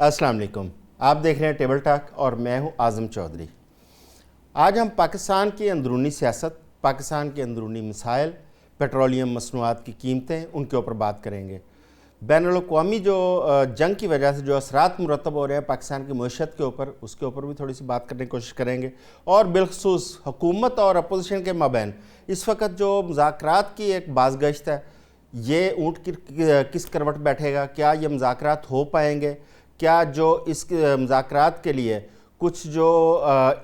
अस्सलाम वालेकुम। आप देख रहे हैं टेबल टॉक और मैं हूं आज़म चौधरी। आज हम पाकिस्तान की अंदरूनी सियासत, पाकिस्तान के अंदरूनी मसाइल, पेट्रोलियम मसनूआत की कीमतें, उनके ऊपर बात करेंगे। बैनुल-अक़वामी जो जंग की वजह से जो असरात मुरतब हो रहे हैं पाकिस्तान की मईशत के ऊपर, उसके ऊपर भी थोड़ी सी बात करने की कोशिश करेंगे। और बिलखसूस हुकूमत और अपोजिशन के माबैन इस वक्त जो मुज़ाकरात की एक बाज़गश्त है, ये ऊँट की किस करवट बैठेगा, क्या ये मुज़ाकरात हो पाएंगे, क्या जो इस मुज़ाकरात के लिए कुछ जो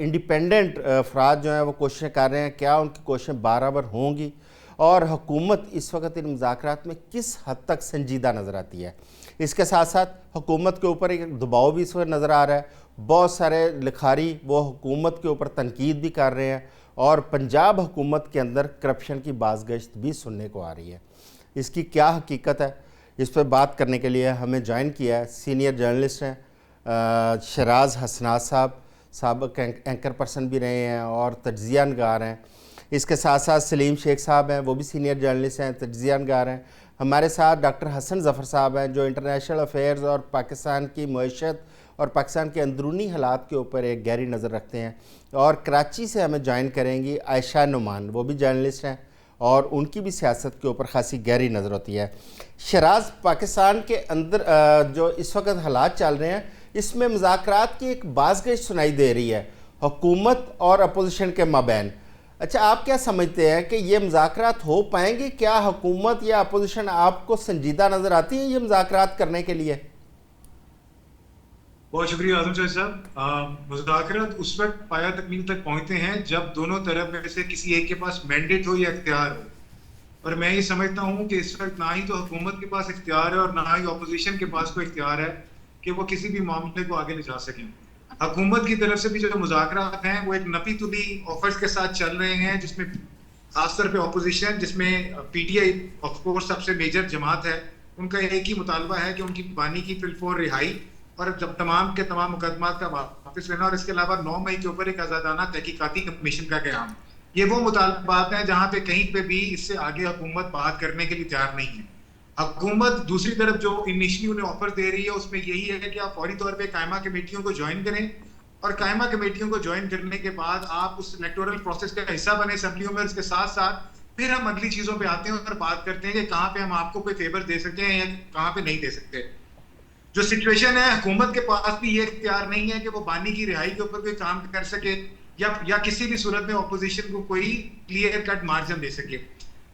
इंडिपेंडेंट अफराद जो हैं वो कोशिशें कर रहे हैं, क्या उनकी कोशिशें बराबर होंगी, और हुकूमत इस वक्त इन मुज़ाकरात में किस हद तक संजीदा नज़र आती है। इसके साथ साथ हुकूमत के ऊपर एक दबाव भी इस वक्त नज़र आ रहा है। बहुत सारे लिखारी वो हुकूमत के ऊपर तनकीद भी कर रहे हैं और पंजाब हुकूमत के अंदर करप्शन की बाज़गश्त भी सुनने को आ रही है। इसकी क्या हकीकत है, इस पर बात करने के लिए हमें ज्वाइन किया है सीनियर जर्नलिस्ट हैं शराज हसनात साहब, साबिक़ एंकर पर्सन भी रहे हैं और तज्ज़िया नगार हैं। इसके साथ साथ सलीम शेख साहब हैं, वो भी सीनियर जर्नलिस्ट हैं, तज्ज़िया नगार हैं। हमारे साथ डॉक्टर हसन ज़फ़र साहब हैं जो इंटरनेशनल अफेयर्स और पाकिस्तान की मईशत और पाकिस्तान के अंदरूनी हालात के ऊपर एक गहरी नज़र रखते हैं। और कराची से हमें ज्वाइन करेंगी आयशा नुमान, वो भी जर्नलिस्ट हैं और उनकी भी सियासत के ऊपर ख़ासी गहरी नज़र होती है। शराज, पाकिस्तान के अंदर जो इस वक्त हालात चल रहे हैं, इसमें मुज़ाकरात की एक बाज़गश्त सुनाई दे रही है हुकूमत और अपोजिशन के माबैन। अच्छा, आप क्या समझते हैं कि ये मुज़ाकरात हो पाएंगे? क्या हुकूमत या अपोजिशन आपको संजीदा नज़र आती है ये मुज़ाकरात करने के लिए? बहुत शुक्रिया आजम साहब। मुज़ाकरात उस वक्त पाया तकमील तक पहुंचते हैं जब दोनों तरफ में से किसी एक के पास मैंडेट हो या इख्तियार हो। और मैं ये समझता हूँ कि इस वक्त ना ही तो हुकूमत के पास इख्तियार है और ना ही अपोजिशन के पास कोई इख्तियार है कि वो किसी भी मामले को आगे ले जा सकें। हुकूमत की तरफ से भी जो मुज़ाकरात हैं वो एक नपी तुली ऑफर्स के साथ चल रहे हैं, जिसमें खासतौर पे अपोजिशन, जिसमें पीटीआई ऑफ कोर्स सबसे मेजर जमात है, उनका एक ही मुतालबा है कि उनकी बानी की फिलफोर रिहाई और जब तमाम के तमाम मुकदमात का वापस लेना, और इसके अलावा 9 मई के ऊपर एक आज़ादाना तहकीकाती कमीशन का क़याम। ये वो मुतालबात हैं जहाँ पे कहीं पे भी इससे आगे हुकूमत बात करने के लिए तैयार नहीं है। हुकूमत दूसरी तरफ जो इनिशियली उन्हें ऑफर दे रही है उसमें यही है कि आप फौरी तौर पे कायमा कमेटियों को ज्वाइन करें और कायमा कमेटियों को ज्वाइन करने के बाद आप उस इलेक्टोरल प्रोसेस का हिस्सा बने असेंबलियों में। इसके साथ साथ फिर हम अगली चीजों पे आते हैं और बात करते हैं कि कहाँ पे हम आपको कोई फेवर दे सकते हैं या कहाँ पे नहीं दे सकते। जो सिचुएशन है, हुकूमत के पास भी ये इख्तियार नहीं है कि वो बानी की रिहाई के ऊपर कोई काम कर सके या किसी भी सूरत में ऑपोजिशन को कोई क्लियर कट मार्जिन दे सके।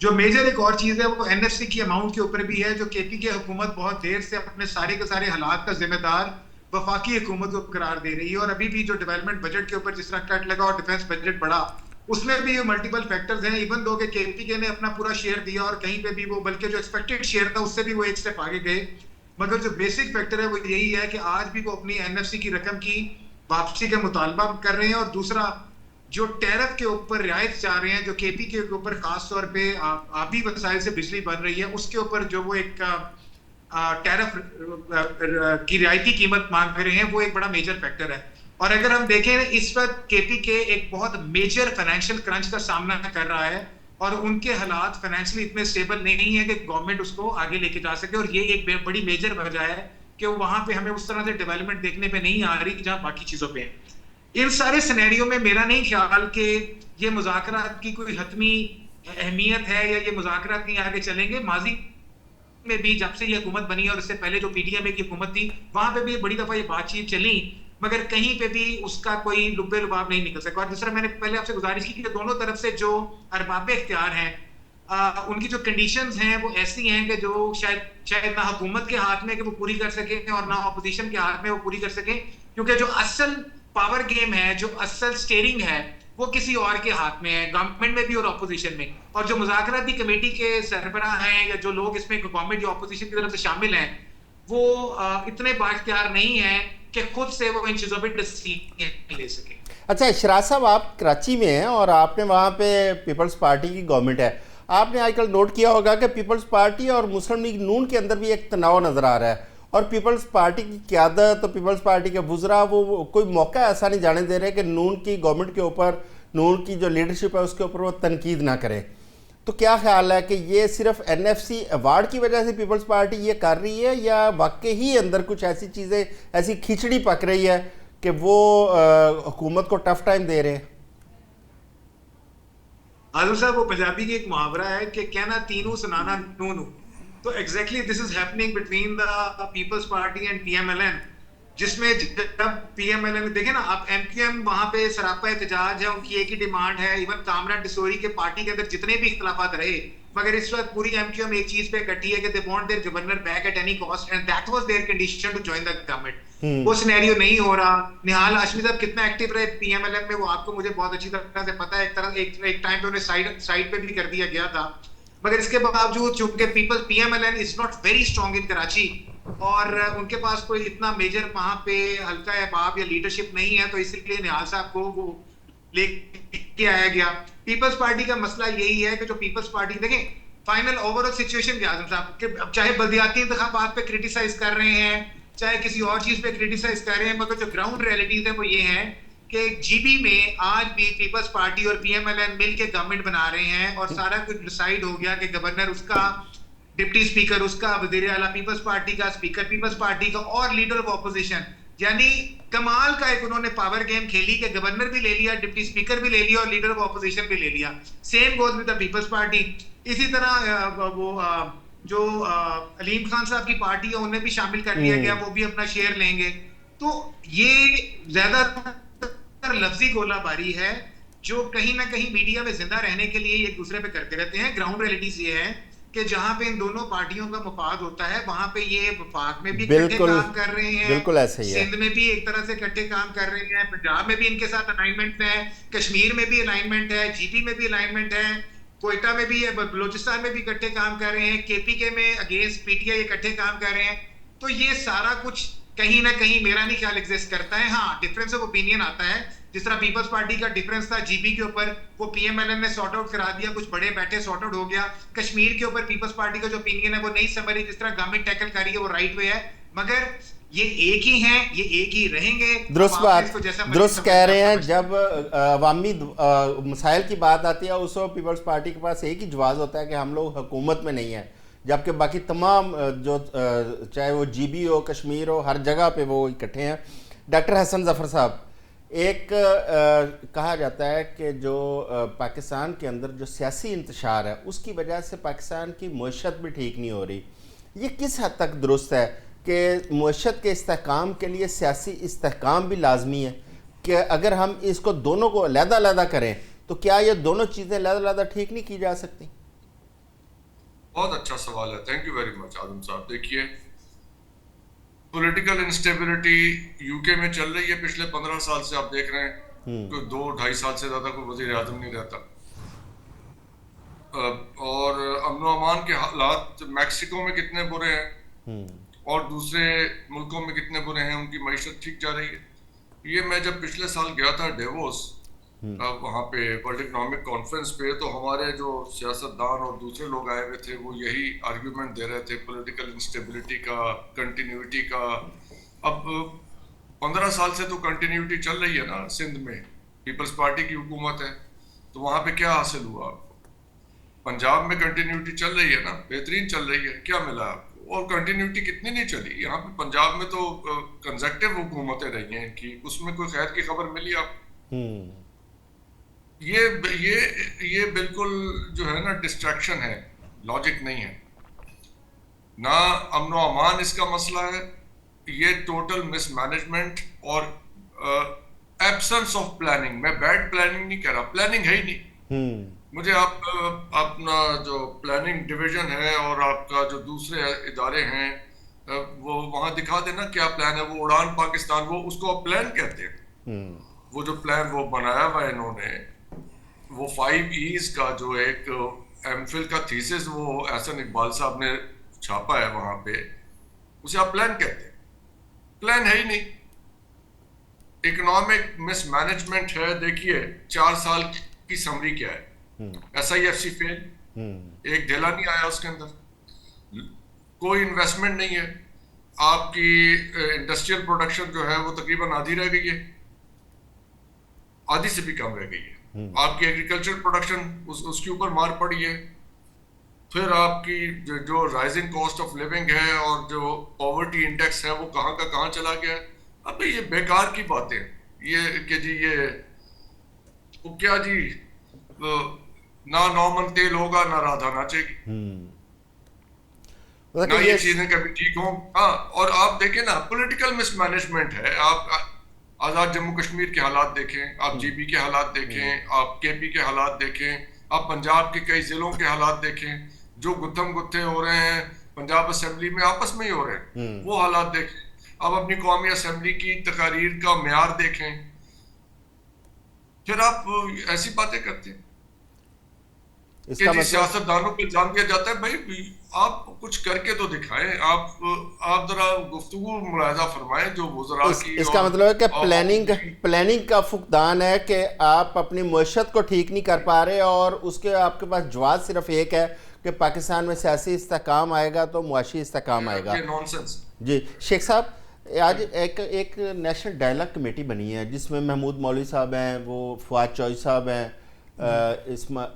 जो मेजर एक और चीज है वो एनएफसी की अमाउंट के ऊपर भी है, जो केपी के हुकूमत बहुत देर से अपने सारे के सारे हालात का जिम्मेदार वफाकी हुकूमत को करार दे रही है। और अभी भी जो डेवलपमेंट बजट के ऊपर जिस तरह कट लगा और डिफेंस बजट बढ़ा, उसमें भी मल्टीपल फैक्टर्स हैं। इवन दो के केपी ने अपना पूरा शेयर दिया और कहीं पे भी वो बल्कि जो एक्सपेक्टेड शेयर था उससे भी वो एक स्टेप आगे गए, मगर जो बेसिक फैक्टर है वो यही है कि आज भी वो अपनी एनएफसी की रकम की वापसी का मुतालबा कर रहे हैं। और दूसरा, जो टैरिफ के ऊपर रियायत चाह रहे हैं, जो केपी के ऊपर खास तौर पे आबी वसाइल से बिजली बन रही है, उसके ऊपर जो वो एक टैरिफ की रियायती कीमत मांग रहे हैं, वो एक बड़ा मेजर फैक्टर है। और अगर हम देखें, इस वक्त केपी के एक बहुत मेजर फाइनेंशियल क्रंच का सामना कर रहा है और उनके हालात फाइनेंशियली इतने स्टेबल नहीं है कि गवर्नमेंट उसको आगे लेके जा सके। और ये एक बड़ी मेजर वजह है कि वहां पे हमें उस तरह से डेवलपमेंट देखने पे नहीं आ रही जहां बाकी चीजों पे है। इन सारे सिनेरियो में मेरा नहीं ख्याल कि ये मुज़ाकरात की कोई हतमी अहमियत है या ये मुज़ाकरात नहीं आगे चलेंगे। माजी में भी जब से ये हुकूमत बनी और इससे पहले जो पीडीएम की हुकूमत थी, वहां पे भी बड़ी दफा ये बातचीत चली, मगर कहीं पे भी उसका कोई लुब्बे लुबाब नहीं निकल सका। और दूसरा, मैंने पहले आपसे गुजारिश की कि दोनों तरफ से जो अरबाब इख्तियार हैं, उनकी जो कंडीशंस हैं वो ऐसी हैं कि जो शायद ना हुकूमत के हाथ में कि वो पूरी कर सके और ना अपोजिशन के हाथ में वो पूरी कर सके, क्योंकि जो असल पावर गेम है, जो असल स्टीयरिंग है, वो किसी और के हाथ में है, गवर्नमेंट में भी और अपोजिशन में। और जो मुज़ाकराती कमेटी के सरबराह हैं या जो लोग इसमें गवर्नमेंट या अपोजिशन की तरफ से शामिल हैं, वो इतने बाख्तियार नहीं है कि खुद से वो इन चीजों पर डिसीजन ले सके। अच्छा, शराज साहब, आप कराची में हैं और आपने वहाँ पे पीपल्स पार्टी की गवर्नमेंट है। आपने आजकल नोट किया होगा कि पीपल्स पार्टी और मुस्लिम लीग नून के अंदर भी एक तनाव नज़र आ रहा है और पीपल्स पार्टी की क़यादत और पीपल्स पार्टी के वुज़रा वो कोई मौका ऐसा नहीं जाने दे रहे कि नून की गवर्नमेंट के ऊपर, नून की जो लीडरशिप है उसके ऊपर वो तनकीद ना करें। तो क्या ख्याल है कि ये सिर्फ एनएफसी अवार्ड की वजह से पीपल्स पार्टी ये कर रही है, या वाकई ही अंदर कुछ ऐसी चीज़ें, ऐसी खिचड़ी पक रही है कि वो हुकूमत को टफ टाइम दे रहे हैं? आजम साहब, वो पंजाबी की एक मुहावरा है कि कहना तीनों सुनाना नू नू। तो exactly this is happening between the Peoples Party and PMLN, जिसमें जब पीएमएलएन देखे ना आप, एमक्यूएम वहां पे सरापा एहतजाज है, उनकी एक ही डिमांड है। इवन कामरान डिसोरी के पार्टी के अंदर जितने भी इख्तलाफात रहे, मगर इस वक्त पूरी एमक्यूएम एक चीज पे इकट्ठी है कि they want their governor back at any cost, and that was their condition to join the government. वो सिनेरियो नहीं हो रहा। निहाल हाशमी साहब कितना एक्टिव रहे पीएमएलएन में, वो आपको मुझे बहुत अच्छी तरह से पता है। एक टाइम पे उन्हें साइड पे भी कर दिया गया था, मगर इसके बावजूद चूंकि people PMLN is not very strong in Karachi, और उनके पास कोई इतना मेजर वहां पे हल्का अहबाब या लीडरशिप नहीं है, तो इसलिए निहाल साहब को वो लेके आया गया। पीपल्स पार्टी का मसला यही है कि जो पीपल्स पार्टी देखें फाइनल ओवरऑल सिचुएशन क्या आजम साहब, कि अब चाहे बल्दियाती इंतखाबात पे क्रिटिसाइज कर रहे हैं, चाहे किसी और चीज पे क्रिटिसाइज कर रहे हैं, मगर जो ग्राउंड रियलिटीज है वो ये है कि जीबी में आज भी पीपल्स पार्टी और पीएमएलएन मिल के गवर्नमेंट बना रहे हैं, और सारा कुछ डिसाइड हो गया कि गवर्नर उसका, डिप्टी स्पीकर उसका, वजीर आला पीपल्स पार्टी का, स्पीकर पीपल्स पार्टी का, और लीडर ऑफ ऑपोजिशन। यानी कमाल का एक उन्होंने पावर गेम खेली कि गवर्नर भी ले लिया, डिप्टी स्पीकर भी ले लिया, और लीडर ऑफ ऑपोजिशन भी ले लिया। Same goes with the Peoples Party. इसी तरह वो जो अलीम खान साहब की पार्टी है उन्हें भी शामिल कर लिया गया, वो भी अपना शेयर लेंगे। तो ये ज्यादातर लफ्जी गोलाबारी है जो कहीं ना कहीं मीडिया में जिंदा रहने के लिए एक दूसरे पे करते रहते हैं। ग्राउंड रियलिटीज ये है कि जहां पे इन दोनों पार्टियों का मफाद होता है, वहां पे ये वफाक में भी इकट्ठे काम कर रहे हैं, बिल्कुल ऐसे ही है। सिंध में भी एक तरह से इकट्ठे काम कर रहे हैं, पंजाब में भी इनके साथ अलाइनमेंट है, कश्मीर में भी अलाइनमेंट है, जीपी में भी अलाइनमेंट है, कोयटा में भी, बलूचिस्तान में भी इकट्ठे काम कर रहे हैं, केपीके में अगेंस्ट पीटीआई इकट्ठे काम कर रहे हैं। तो ये सारा कुछ कहीं ना कहीं मेरा नहीं ख्याल एग्जिस्ट करता है। हाँ, डिफरेंस ऑफ ओपिनियन आता है, जिस तरह पीपल्स पार्टी का डिफरेंस था जीबी के ऊपर, वो पीएमएलएन ने सॉर्ट आउट करा दिया, कुछ बड़े बैठे सॉर्ट आउट हो गया। कश्मीर के ऊपर पीपल्स पार्टी का जो ओपिनियन है वो नहीं समझ रही, जिस तरह गवर्नमेंट टैकल कर रही है वो राइट वे है, मगर ये एक ही हैं, ये एक ही रहेंगे। दुरुस्त बात, दुरुस्त कह रहे हैं। जब अवामी मसाइल की बात आती है उस वक्त पीपल्स पार्टी के पास एक ही जवाब होता है कि हम लोग हुकूमत में नहीं है, जबकि बाकी तमाम जो चाहे वो जीबी हो, कश्मीर हो, हर जगह पे वो इकट्ठे हैं। डॉक्टर हसन जफर साहब, एक कहा जाता है कि जो पाकिस्तान के अंदर जो सियासी इंतशार है उसकी वजह से पाकिस्तान की मईशत भी ठीक नहीं हो रही। ये किस हद तक दुरुस्त है कि मईशत के इस्तेहकाम के लिए सियासी इस्तेहकाम भी लाजमी है, कि अगर हम इसको दोनों को अलग-अलग करें तो क्या ये दोनों चीज़ें अलग-अलग ठीक नहीं की जा सकती? बहुत अच्छा सवाल है, थैंक यू वेरी मच आदम साहब। देखिए, पॉलिटिकल इंस्टेबिलिटी यूके में चल रही है पिछले 15 साल से, आप देख रहे हैं कोई 2-2.5 साल से ज्यादा कोई वजीर आजम नहीं रहता, और अमन अमान के हालात मैक्सिको में कितने बुरे हैं और दूसरे मुल्कों में कितने बुरे हैं, उनकी मईशत ठीक जा रही है। ये मैं जब पिछले साल गया था डेवोस, वहाँ पे वर्ल्ड इकोनॉमिक कॉन्फ्रेंस पे, तो हमारे जो सियासतदान और दूसरे लोग आए हुए थे वो यही आर्ग्यूमेंट दे रहे थे पॉलिटिकल इंस्टेबिलिटी का, कंटिन्यूटी का। अब 15 साल से तो कंटिन्यूटी चल रही है ना सिंध में, पीपल्स पार्टी की हुकूमत है, तो वहाँ पे क्या हासिल हुआ आपको? पंजाब में कंटिन्यूटी चल रही है ना, बेहतरीन चल रही है, क्या मिला आपको? और कंटिन्यूटी कितनी नहीं चली यहाँ पे, पंजाब में तो कंजक्टिव हुकूमतें रही हैं कि उसमें कोई खैर की खबर मिली आपको? ये बिल्कुल जो है ना डिस्ट्रैक्शन है, लॉजिक नहीं है ना। अमन अमान इसका मसला है, ये टोटल मिसमैनेजमेंट और एब्सेंस ऑफ प्लानिंग। मैं बैड प्लानिंग नहीं कह रहा, प्लानिंग है ही नहीं। मुझे आप अपना जो प्लानिंग डिवीजन है और आपका जो दूसरे इदारे हैं वो वहाँ दिखा देना क्या प्लान है। वो उड़ान पाकिस्तान, वो उसको आप प्लान कहते हैं। वो जो प्लान वो बनाया हुआ है इन्होंने, वो 5 E's का जो एक एमफिल का थीसिस वो एहसन इकबाल साहब ने छापा है वहां पे, उसे आप प्लान कहते हैं। प्लान है ही नहीं, इकोनॉमिक मिसमैनेजमेंट है। देखिए 4 साल की समरी क्या है, SIFC फेल, एक ढेला नहीं आया उसके अंदर, कोई इन्वेस्टमेंट नहीं है, आपकी इंडस्ट्रियल प्रोडक्शन जो है वो तकरीबन आधी रह गई है, आधी से भी कम रह गई है। आपकी एग्रीकल्चर प्रोडक्शन उसके ऊपर मार पड़ी है, फिर आपकी जो राइजिंग कॉस्ट ऑफ लिविंग है और जो पॉवर्टी इंडेक्स है वो कहाँ का कहाँ चला गया है। अब ये बेकार की बातें, ये कि जी ये वो क्या जी, ना नॉमन तेल होगा ना राधा नाचेगी, ना ये चीजें कभी ठीक हों। हाँ, और आप देखें ना, पॉलिटिकल मिसमैनेजमेंट है। आप आजाद जम्मू कश्मीर के हालात देखें, आप जीबी के हालात देखें, आप केपी के हालात देखें, आप पंजाब के कई जिलों के हालात देखें, जो गुत्थम गुत्थे हो रहे हैं पंजाब असेंबली में आपस में ही हो रहे हैं, वो हालात देखें। अब अपनी कौमी असेंबली की तकारीर का म्यार देखें, फिर आप ऐसी बातें करते हैं कि जी सियासतदानों को जान दिया जाता है। भाई आप कुछ करके तो दिखाएं, आप जरा गुफ्तगू मुलाहिजा फरमाएं जो वज़रा की। इसका मतलब है कि प्लानिंग का फुकदान है कि आप अपनी मईशत को ठीक नहीं कर पा रहे और उसके आपके पास जवाब सिर्फ एक है कि पाकिस्तान में सियासी इस्तेहकाम आएगा तो मुआशी इस्तेहकाम आएगा। नॉनसेंस। जी शेख साहब, आज एक नेशनल डायलॉग कमेटी बनी है जिसमें महमूद मौलवी साहब हैं, वो फवाद चौधरी साहब हैं,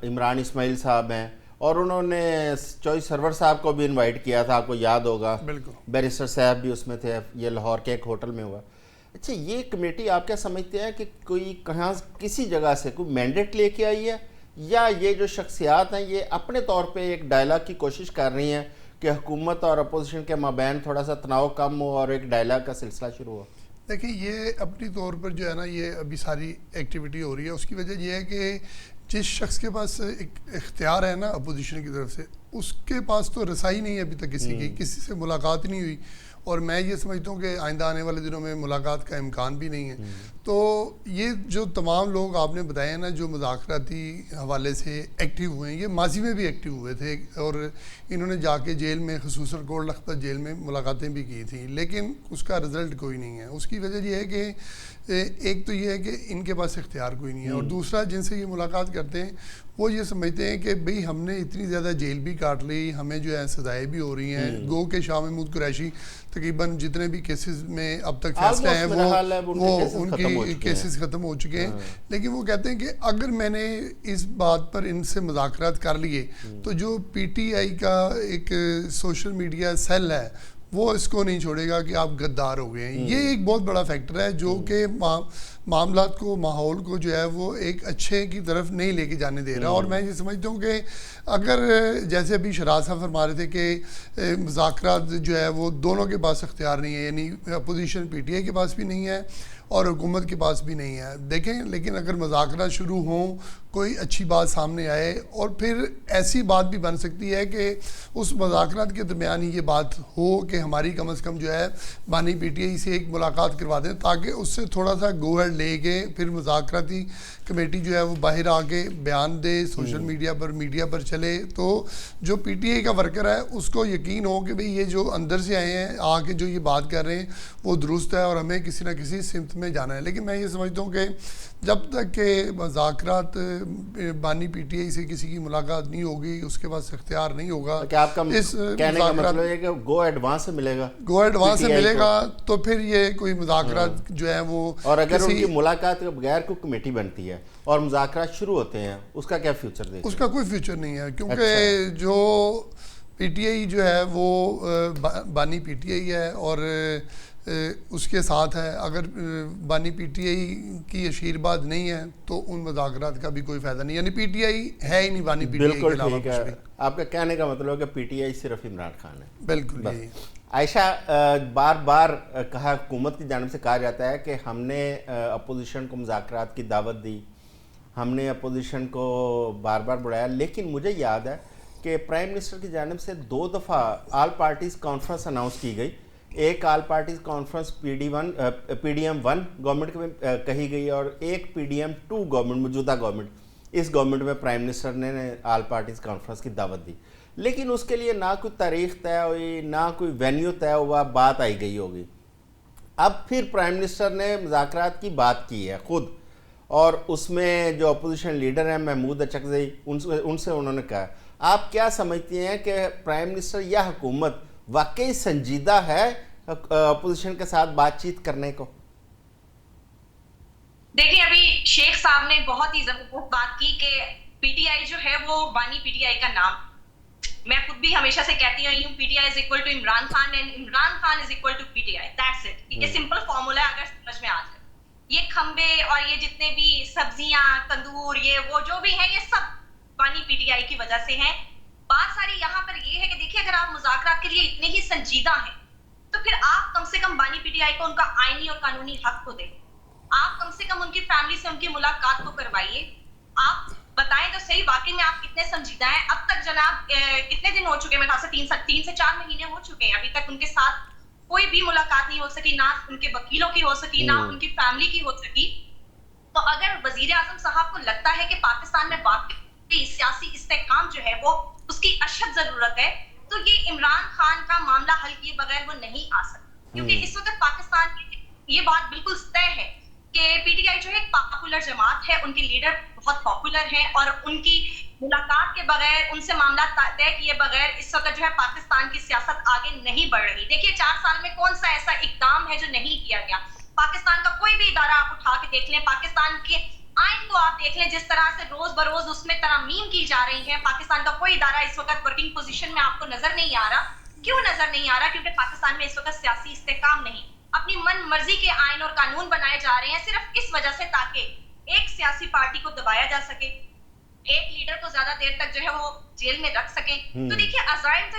इमरान इस्माइल साहब हैं, और उन्होंने चौधरी सरवर साहब को भी इनवाइट किया था, आपको याद होगा। बिल्कुल, बैरिस्टर साहब भी उसमें थे। ये लाहौर के एक होटल में हुआ। अच्छा, ये कमेटी आप क्या समझते हैं कि कोई कहाँ किसी जगह से कोई मैंडेट लेके आई है, या ये जो शख्सियात हैं ये अपने तौर पे एक डायलॉग की कोशिश कर रही हैं कि हुकूमत और अपोजिशन के माबैन थोड़ा सा तनाव कम हो और एक डायलॉग का सिलसिला शुरू हो? देखिए, ये अपनी तौर पर जो है ना, ये अभी सारी एक्टिविटी हो रही है, उसकी वजह ये है कि जिस शख्स के पास एक इख्तियार है ना अपोजिशन की तरफ से, उसके पास तो रसाई नहीं है अभी तक किसी से मुलाकात नहीं हुई, और मैं ये समझता हूँ कि आइंदा आने वाले दिनों में मुलाकात का इम्कान भी नहीं है। तो ये जो तमाम लोग आपने बताए हैं ना जो मुज़ाकराती हवाले से एक्टिव हुए हैं, ये माजी में भी एक्टिव हुए थे और इन्होंने जाके जेल में, ख़ुसूसन कोट लखपत जेल में मुलाकातें भी की थी, लेकिन उसका रिज़ल्ट कोई नहीं है। उसकी वजह यह है कि एक तो ये है कि इनके पास इख्तियार कोई नहीं है, और दूसरा जिनसे ये मुलाकात करते हैं वो ये समझते हैं कि भाई हमने इतनी ज़्यादा जेल भी काट ली, हमें जो है सजाएँ भी हो रही हैं। गो के शाह महमूद कुरैशी तकरीबन जितने भी केसेस में अब तक फैसले हैं वो उनकी केसेस ख़त्म हो चुके हैं। लेकिन वो कहते हैं कि अगर मैंने इस बात पर इनसे मुज़ाकरात कर लिए तो जो PTI का एक सोशल मीडिया सेल है वो इसको नहीं छोड़ेगा कि आप गद्दार हो गए हैं। ये एक बहुत बड़ा फैक्टर है जो कि मामलात को, माहौल को जो है वो एक अच्छे की तरफ नहीं लेके जाने दे रहा। और मैं ये समझता हूँ कि अगर जैसे अभी शराज साहब फरमा रहे थे कि मुज़ाकरात जो है वो दोनों के पास इख्तियार नहीं है, यानी अपोजिशन PTI के पास भी नहीं है और हुकूमत के पास भी नहीं है। देखें, लेकिन अगर मुज़ाकरात शुरू हों, कोई अच्छी बात सामने आए, और फिर ऐसी बात भी बन सकती है कि उस मुज़ाकरात के दरमियान ही ये बात हो कि हमारी कम से कम जो है बानी PTI से एक मुलाकात करवा दें, ताकि उससे थोड़ा सा गो अहेड लेके फिर मुज़ाकराती कमेटी जो है वो बाहर आके बयान दे, सोशल मीडिया पर, मीडिया पर चले, तो जो PTI का वर्कर है उसको यकीन हो कि भाई ये जो अंदर से आए हैं, आके जो ये बात कर रहे हैं वो दुरुस्त है और हमें किसी ना किसी सिमत में जाना है। लेकिन मैं ये समझता हूँ कि जब तक के मुज़ाकरात बानी PTI से किसी की मुलाकात नहीं होगी, उसके पास इख्तियार नहीं होगा, क्या आपका इस कहने का मतलब है कि गो एडवांस से मिलेगा, गो एडवांस से मिलेगा, तो फिर ये कोई मुज़ाकरात जो है वो, और अगर उनकी मुलाकात के बगैर कोई कमेटी बनती है और मुज़ाकरात शुरू होते हैं, उसका क्या फ्यूचर देखते हैं? उसका कोई फ्यूचर नहीं है, क्योंकि जो PTI जो है वो बानी PTI है और उसके साथ है। अगर बानी PTI की आशीर्वाद नहीं है तो उन मुज़ाकरात का भी कोई फ़ायदा नहीं, यानी PTI है ही नहीं बानी PTI के अलावा कुछ भी। आपका कहने का मतलब है कि PTI सिर्फ इमरान खान है। बिल्कुल। आयशा, बार बार कहा, हुकूमत की जानिब से कहा जाता है कि हमने अपोजिशन को मुज़ाकरात की दावत दी, हमने अपोजिशन को बार बार बुलाया, लेकिन मुझे याद है कि प्राइम मिनिस्टर की जानिब से 2 दफ़ा ऑल पार्टीज़ कॉन्फ्रेंस अनाउंस की गई। एक all parties conference PDM 1 government में कही गई और एक PDM 2 गवर्नमेंट, मौजूदा गवर्नमेंट, इस गवर्नमेंट में प्राइम मिनिस्टर ने ऑल पार्टीज़ कॉन्फ्रेंस की दावत दी, लेकिन उसके लिए ना कोई तारीख तय हुई, ना कोई वेन्यू तय हुआ, बात आई गई होगी। अब फिर प्राइम मिनिस्टर ने मुज़ाकरात की बात की है खुद, और उसमें जो अपोजिशन लीडर हैं महमूद अचकज़ई, उनसे उन्होंने कहा, आप क्या समझते हैं कि प्राइम मिनिस्टर या हुकूमत वाकई संजीदा है अपोजिशन के साथ बातचीत करने को? देखिए, अभी शेख साहब ने बहुत ही जबरदस्त बात की कि PTI जो है वो बानी PTI का नाम मैं खुद भी हमेशा से कहती आई हूँ, PTI is equal to Imran Khan and Imran Khan is equal to PTI, that's it. ये सिंपल फॉर्मूला है, अगर समझ में आ जाए। ये खंबे और ये जितने भी सब्जियां, तंदूर, ये वो जो भी है, ये सब बानी पीटीआई की वजह से है। बात सारी यहाँ पर ये है कि देखिए, अगर आप मुज़ाकरात के लिए इतने ही संजीदा हैं, तो फिर आप कम से कम बानी पीटीआई को उनका आईनी और कानूनी हक को दें। आप कम से कम उनकी फैमिली से उनकी मुलाकात को करवाइए। आप बताएं तो सही, वाकई में आप कितने संजीदा हैं। अब तक जनाब कितने दिन हो चुके हैं, मेरे ख्याल से 3 से 4 महीने हो चुके हैं, अभी तक उनके साथ कोई भी मुलाकात नहीं हो सकी, ना उनके वकीलों की हो सकी, ना उनकी फैमिली की हो सकी। तो अगर वजीर आजम साहब को लगता है कि पाकिस्तान में वाकई सियासी इस्तेहकाम जो है वो उसकी अशद जरूरत है, तो ये इमरान खान का मामला हल किए बगैर वो नहीं आ सकता। क्योंकि इस वक्त पाकिस्तान की ये बात बिल्कुल तय है कि पीटीआई जो है एक पॉपुलर जमात है, उनके लीडर बहुत पॉपुलर हैं, और उनकी मुलाकात के बगैर, उनसे मामला तय किए बगैर इस वक्त जो है पाकिस्तान की सियासत आगे नहीं बढ़ रही। देखिए, 4 साल में कौन सा ऐसा इकदाम है जो नहीं किया गया। पाकिस्तान का कोई भी इदारा आप उठा के देख लें, पाकिस्तान के आइन को आप देख लें, जिस तरह से रोज बरोज उसमें तरमीम की जा रही है, पाकिस्तान का कोई इदारा इस वक्त वर्किंग पोजीशन में आपको नजर नहीं आ रहा। क्यों नजर नहीं आ रहा? क्योंकि पाकिस्तान में इस वक्त सियासी इस्तेहकाम नहीं, अपनी मन मर्जी के आइन और कानून बनाए जा रहे हैं, सिर्फ इस वजह से ताकि एक सियासी पार्टी को दबाया जा सके, एक लीडर को ज्यादा देर तक जो है वो जेल में रख सके। तो देखिए, अज़ाइम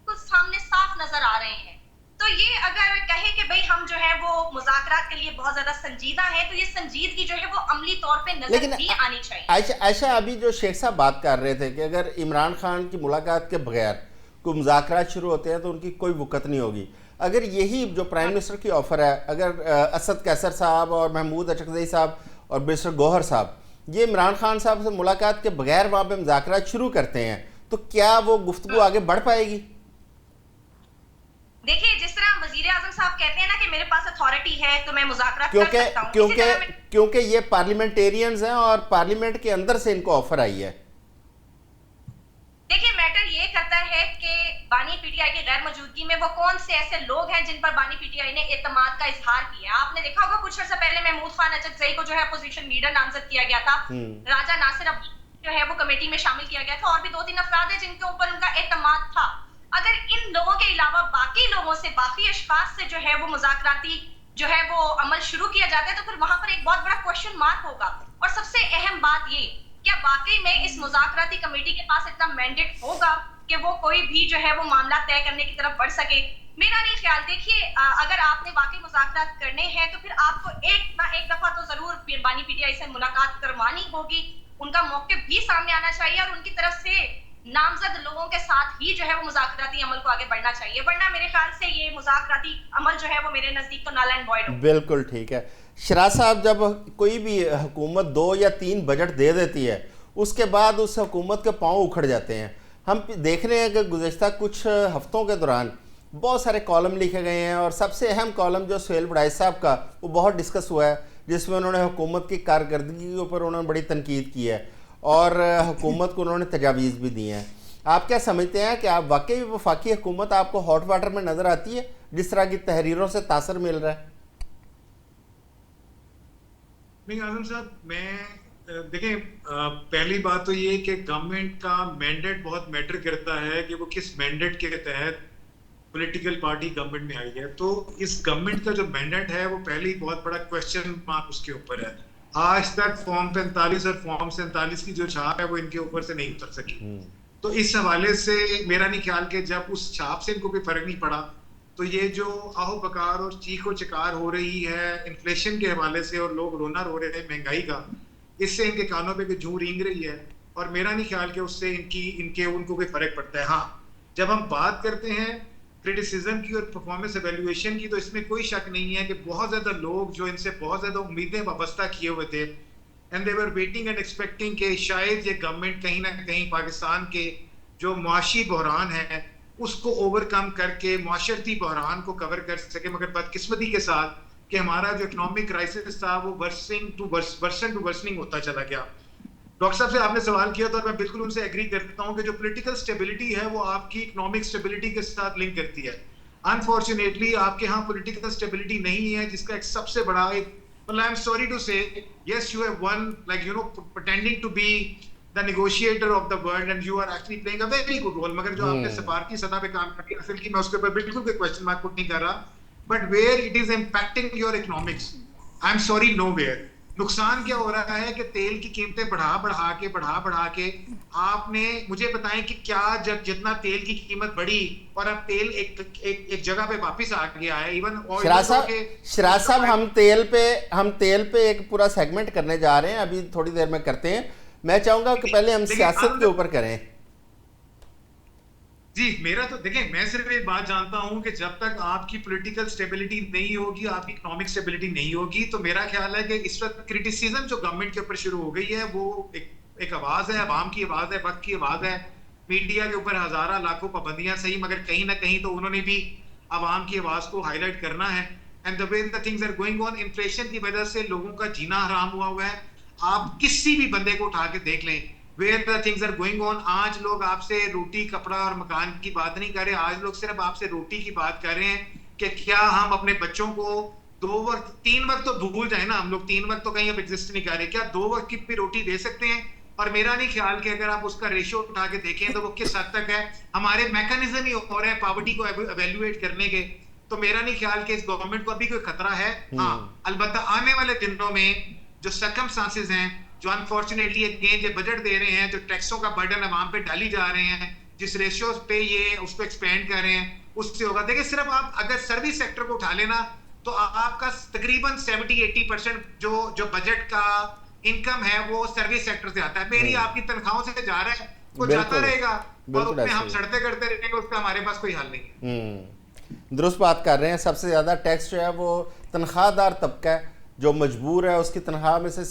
तो सामने साफ नजर आ रहे हैं। तो ये अगर कहे कि भाई हम जो है वो मुज़ाकरात के लिए बहुत ज्यादा संजीदा है, तो ये संजीदगी जो है वो अमली तौर पे नजर भी आनी चाहिए। ऐसा अभी जो शेख साहब बात कर रहे थे कि अगर इमरान खान की मुलाकात के बगैर कोई मुज़ाकरात शुरू होते हैं तो उनकी कोई वक़्त नहीं होगी। अगर यही जो प्राइम मिनिस्टर की ऑफ़र है, अगर असद कैसर साहब और महमूद अचकज़ई साहब और मिस्टर गौहर साहब ये इमरान खान साहब से मुलाकात के बगैर वहाँ पे मुज़ाकरात शुरू करते हैं, तो क्या वो गुफ्तगू आगे बढ़ पाएगी? देखिए, जिस तरह वजीर आजम साहब कहते हैं ना कि मेरे पास अथॉरिटी है तो मैं मुज़ाकरात कर सकता हूं, क्योंकि ये पार्लियामेंटेरियंस हैं और पार्लियामेंट के अंदर से इनको ऑफर आई है। देखिए, मैटर ये करता है कि बानी पीटीआई की गैर मौजूदगी में वो कौन से ऐसे लोग हैं जिन पर बानी पीटीआई ने एतमाद का इजहार किया। आपने देखा होगा कुछ अर्सा पहले महमूद खान अचकज़ई को जो है अपोजिशन लीडर नामजद किया गया था, राजा नासिर अब्बास जो है वो कमेटी में शामिल किया गया था, और भी 2-3 अफराद है जिनके ऊपर उनका एतमाद था। अगर इन लोगों के अलावा बाकी लोगों से, बाकी अशखास से जो है वो मुज़ाकराती जो है वो अमल शुरू किया जाता है, तो फिर वहां पर एक बहुत बड़ा क्वेश्चन मार्क होगा। और सबसे अहम बात ये, क्या वाकई में इस मुज़ाकराती कमेटी के पास इतना मैंडेट होगा कि वो कोई भी जो है वो मामला तय करने की तरफ बढ़ सके? मेरा नहीं ख्याल। देखिए, अगर आपने वाकई मुज़ाकरात करने हैं तो फिर आपको एक ना एक दफा तो जरूर बानी पीटीआई से मुलाकात करवानी होगी, उनका मौक़िफ़ भी सामने आना चाहिए, और उनकी तरफ से नामजद लोगों के साथ ही जो है वो मुज़ाकराती अमल को आगे बढ़ना चाहिए। वरना मेरे ख्याल से ये मुज़ाकराती अमल जो है वो मेरे नजदीक तो नल एंड वॉइड हो। बिल्कुल ठीक है। शराज साहब, जब कोई भी हुकूमत 2 या 3 बजट दे देती है, उसके बाद उस हुकूमत के पाँव उखड़ जाते हैं। हम देख रहे हैं कि गुज़श्ता कुछ हफ्तों के दौरान बहुत सारे कॉलम लिखे गए हैं, और सबसे अहम कॉलम जो सुहेल बड़ाई साहब का वो बहुत डिस्कस हुआ है, जिसमें उन्होंने हुकूमत की कारकर्दगी के ऊपर उन्होंने बड़ी तनकीद की है और हुकूमत को उन्होंने तजावीज़ भी दी हैं। आप क्या समझते हैं कि आप वाकई वफाकी हुकूमत आपको हॉट वाटर में नज़र आती है, जिस तरह की तहरीरों से तासर मिल रहा है? नहीं आजम साहब, मैं देखिए, पहली बात तो ये कि गवर्नमेंट का मैंडेट बहुत मैटर करता है कि वो किस मैंडेट के तहत पॉलिटिकल पार्टी गवर्नमेंट में आई है। तो इस गवर्नमेंट का जो मैंडेट है वो पहली बहुत बड़ा क्वेश्चन मार्क उसके ऊपर है। आज तक फॉर्म 45 और फॉर्म 47 की जो छाप है वो इनके ऊपर से नहीं उतर सकी। तो इस हवाले से मेरा नहीं ख्याल कि जब उस छाप से इनको कोई फर्क नहीं पड़ा, तो ये जो आहो बकार और चीखो चकार हो रही है इन्फ्लेशन के हवाले से, और लोग रोना रो रहे हैं महंगाई का, इससे इनके कानों पे जूं रेंग रही है, और मेरा नहीं ख्याल कि उससे उनको कोई फर्क पड़ता है। हाँ, जब हम बात करते हैं क्रिटिसिज्म की और परफॉर्मेंस एवेल्युएशन की, तो इसमें कोई शक नहीं है कि बहुत ज्यादा लोग जो इनसे बहुत ज्यादा उम्मीदें वाबस्ता किए हुए थे, and they were waiting and expecting कि शायद ये गवर्नमेंट कहीं ना कहीं पाकिस्तान के जो मुआशी बहरान है उसको ओवरकम करके मुआशरती बहरान को कवर कर सके। मगर बदकिस्मती के साथ कि हमारा जो इकोनॉमिक क्राइसिस था वो वर्सनिंग होता चला गया। डॉक्टर साहब से आपने सवाल किया, तो मैं बिल्कुल उनसे एग्री करता हूं कि जो पॉलिटिकल स्टेबिलिटी है वो आपकी इकोनॉमिक स्टेबिलिटी के साथ लिंक करती है। अनफॉर्चुनेटली आपके यहाँ पॉलिटिकल स्टेबिलिटी नहीं है, जिसका एक सबसे बड़ा, well, I'm sorry to say, yes, you have won, like, you know, pretending to be the negotiator of the world and you are actually playing a very good role. मगर जो आपने सफारती सतह पे काम करती है असल की, मैं उसके ऊपर बिल्कुल कोई क्वेश्चन मार्क पुट नहीं कर रहा, but where it is impacting your economics, I am sorry, nowhere. नुकसान क्या हो रहा है कि तेल की कीमतें बढ़ा के आपने मुझे बताएं कि क्या जब जितना तेल की कीमत बढ़ी और अब तेल एक जगह पे वापस आ गया है, इवन शराज साहब हम तेल पे एक पूरा सेगमेंट करने जा रहे हैं, अभी थोड़ी देर में करते हैं। मैं चाहूंगा कि पहले हम सियासत के ऊपर करें। जी, मेरा तो देखें, मैं सिर्फ एक बात जानता हूं कि जब तक आपकी पॉलिटिकल स्टेबिलिटी नहीं होगी, आपकी इकोनॉमिक स्टेबिलिटी नहीं होगी, तो मेरा ख्याल है कि इस वक्त क्रिटिसिज्म जो गवर्नमेंट के ऊपर शुरू हो गई है वो एक आवाज है, अवाम की आवाज है, वक्त की आवाज है। मीडिया के ऊपर हजारों लाखों पाबंदियां सही, मगर कहीं ना कहीं तो उन्होंने भी अवाम की आवाज को हाईलाइट करना है। And the way the things are going on, inflation की वजह से लोगों का जीना हराम हुआ है। आप किसी भी बंदे को उठा के देख लें, Where the things are going on, आज लोग आपसे रोटी, कपड़ा और मकान की बात नहीं कर रहे, आज लोग सिर्फ आपसे रोटी की बात कर रहे हैं कि क्या हम अपने बच्चों को 2 वक्त 3 वक्त तो भूल जाए ना, हम लोग 3 वक्त तो कहीं अब एग्जिस्ट नहीं कर रहे, क्या 2 वक्त की भी रोटी दे सकते हैं? और मेरा नहीं ख्याल कि अगर आप उसका रेशियो उठा के देखें तो वो किस हद तक है। हमारे मैकेनिज्म ही हो रहे हैं पॉवर्टी को एवेल्युएट करने के, तो मेरा नहीं ख्याल कि इस गवर्नमेंट को अभी कोई खतरा है। हाँ, अलबत्ता आने वाले दिनों में जो सर्कमस्टांसेस हैं, जो अनफॉर्चुनेटली अगेन जो बजट दे रहे हैं, जो टैक्सों का बर्डन अवाम पे डाली जा रहे हैं, जिस रेशियो पे ये उसको एक्सपेंड कर रहे हैं, उससे होगा। देखिए, सिर्फ आप अगर सर्विस सेक्टर को उठा लेना तो आपका तकरीबन 70-80% जो बजट का इनकम है वो सर्विस सेक्टर से आता है। मेरी आपकी तनख्वाहों से जा रहा है, वो जाता रहेगा और उसमें हम सड़ते करते रहेंगे, उसका हमारे पास कोई हल नहीं है। दुरुस्त बात कर रहे हैं। सबसे ज़्यादा टैक्स जो है वो तनख्वाहदार तबका है, जो मजबूर है, उसकी तनख्वाह में से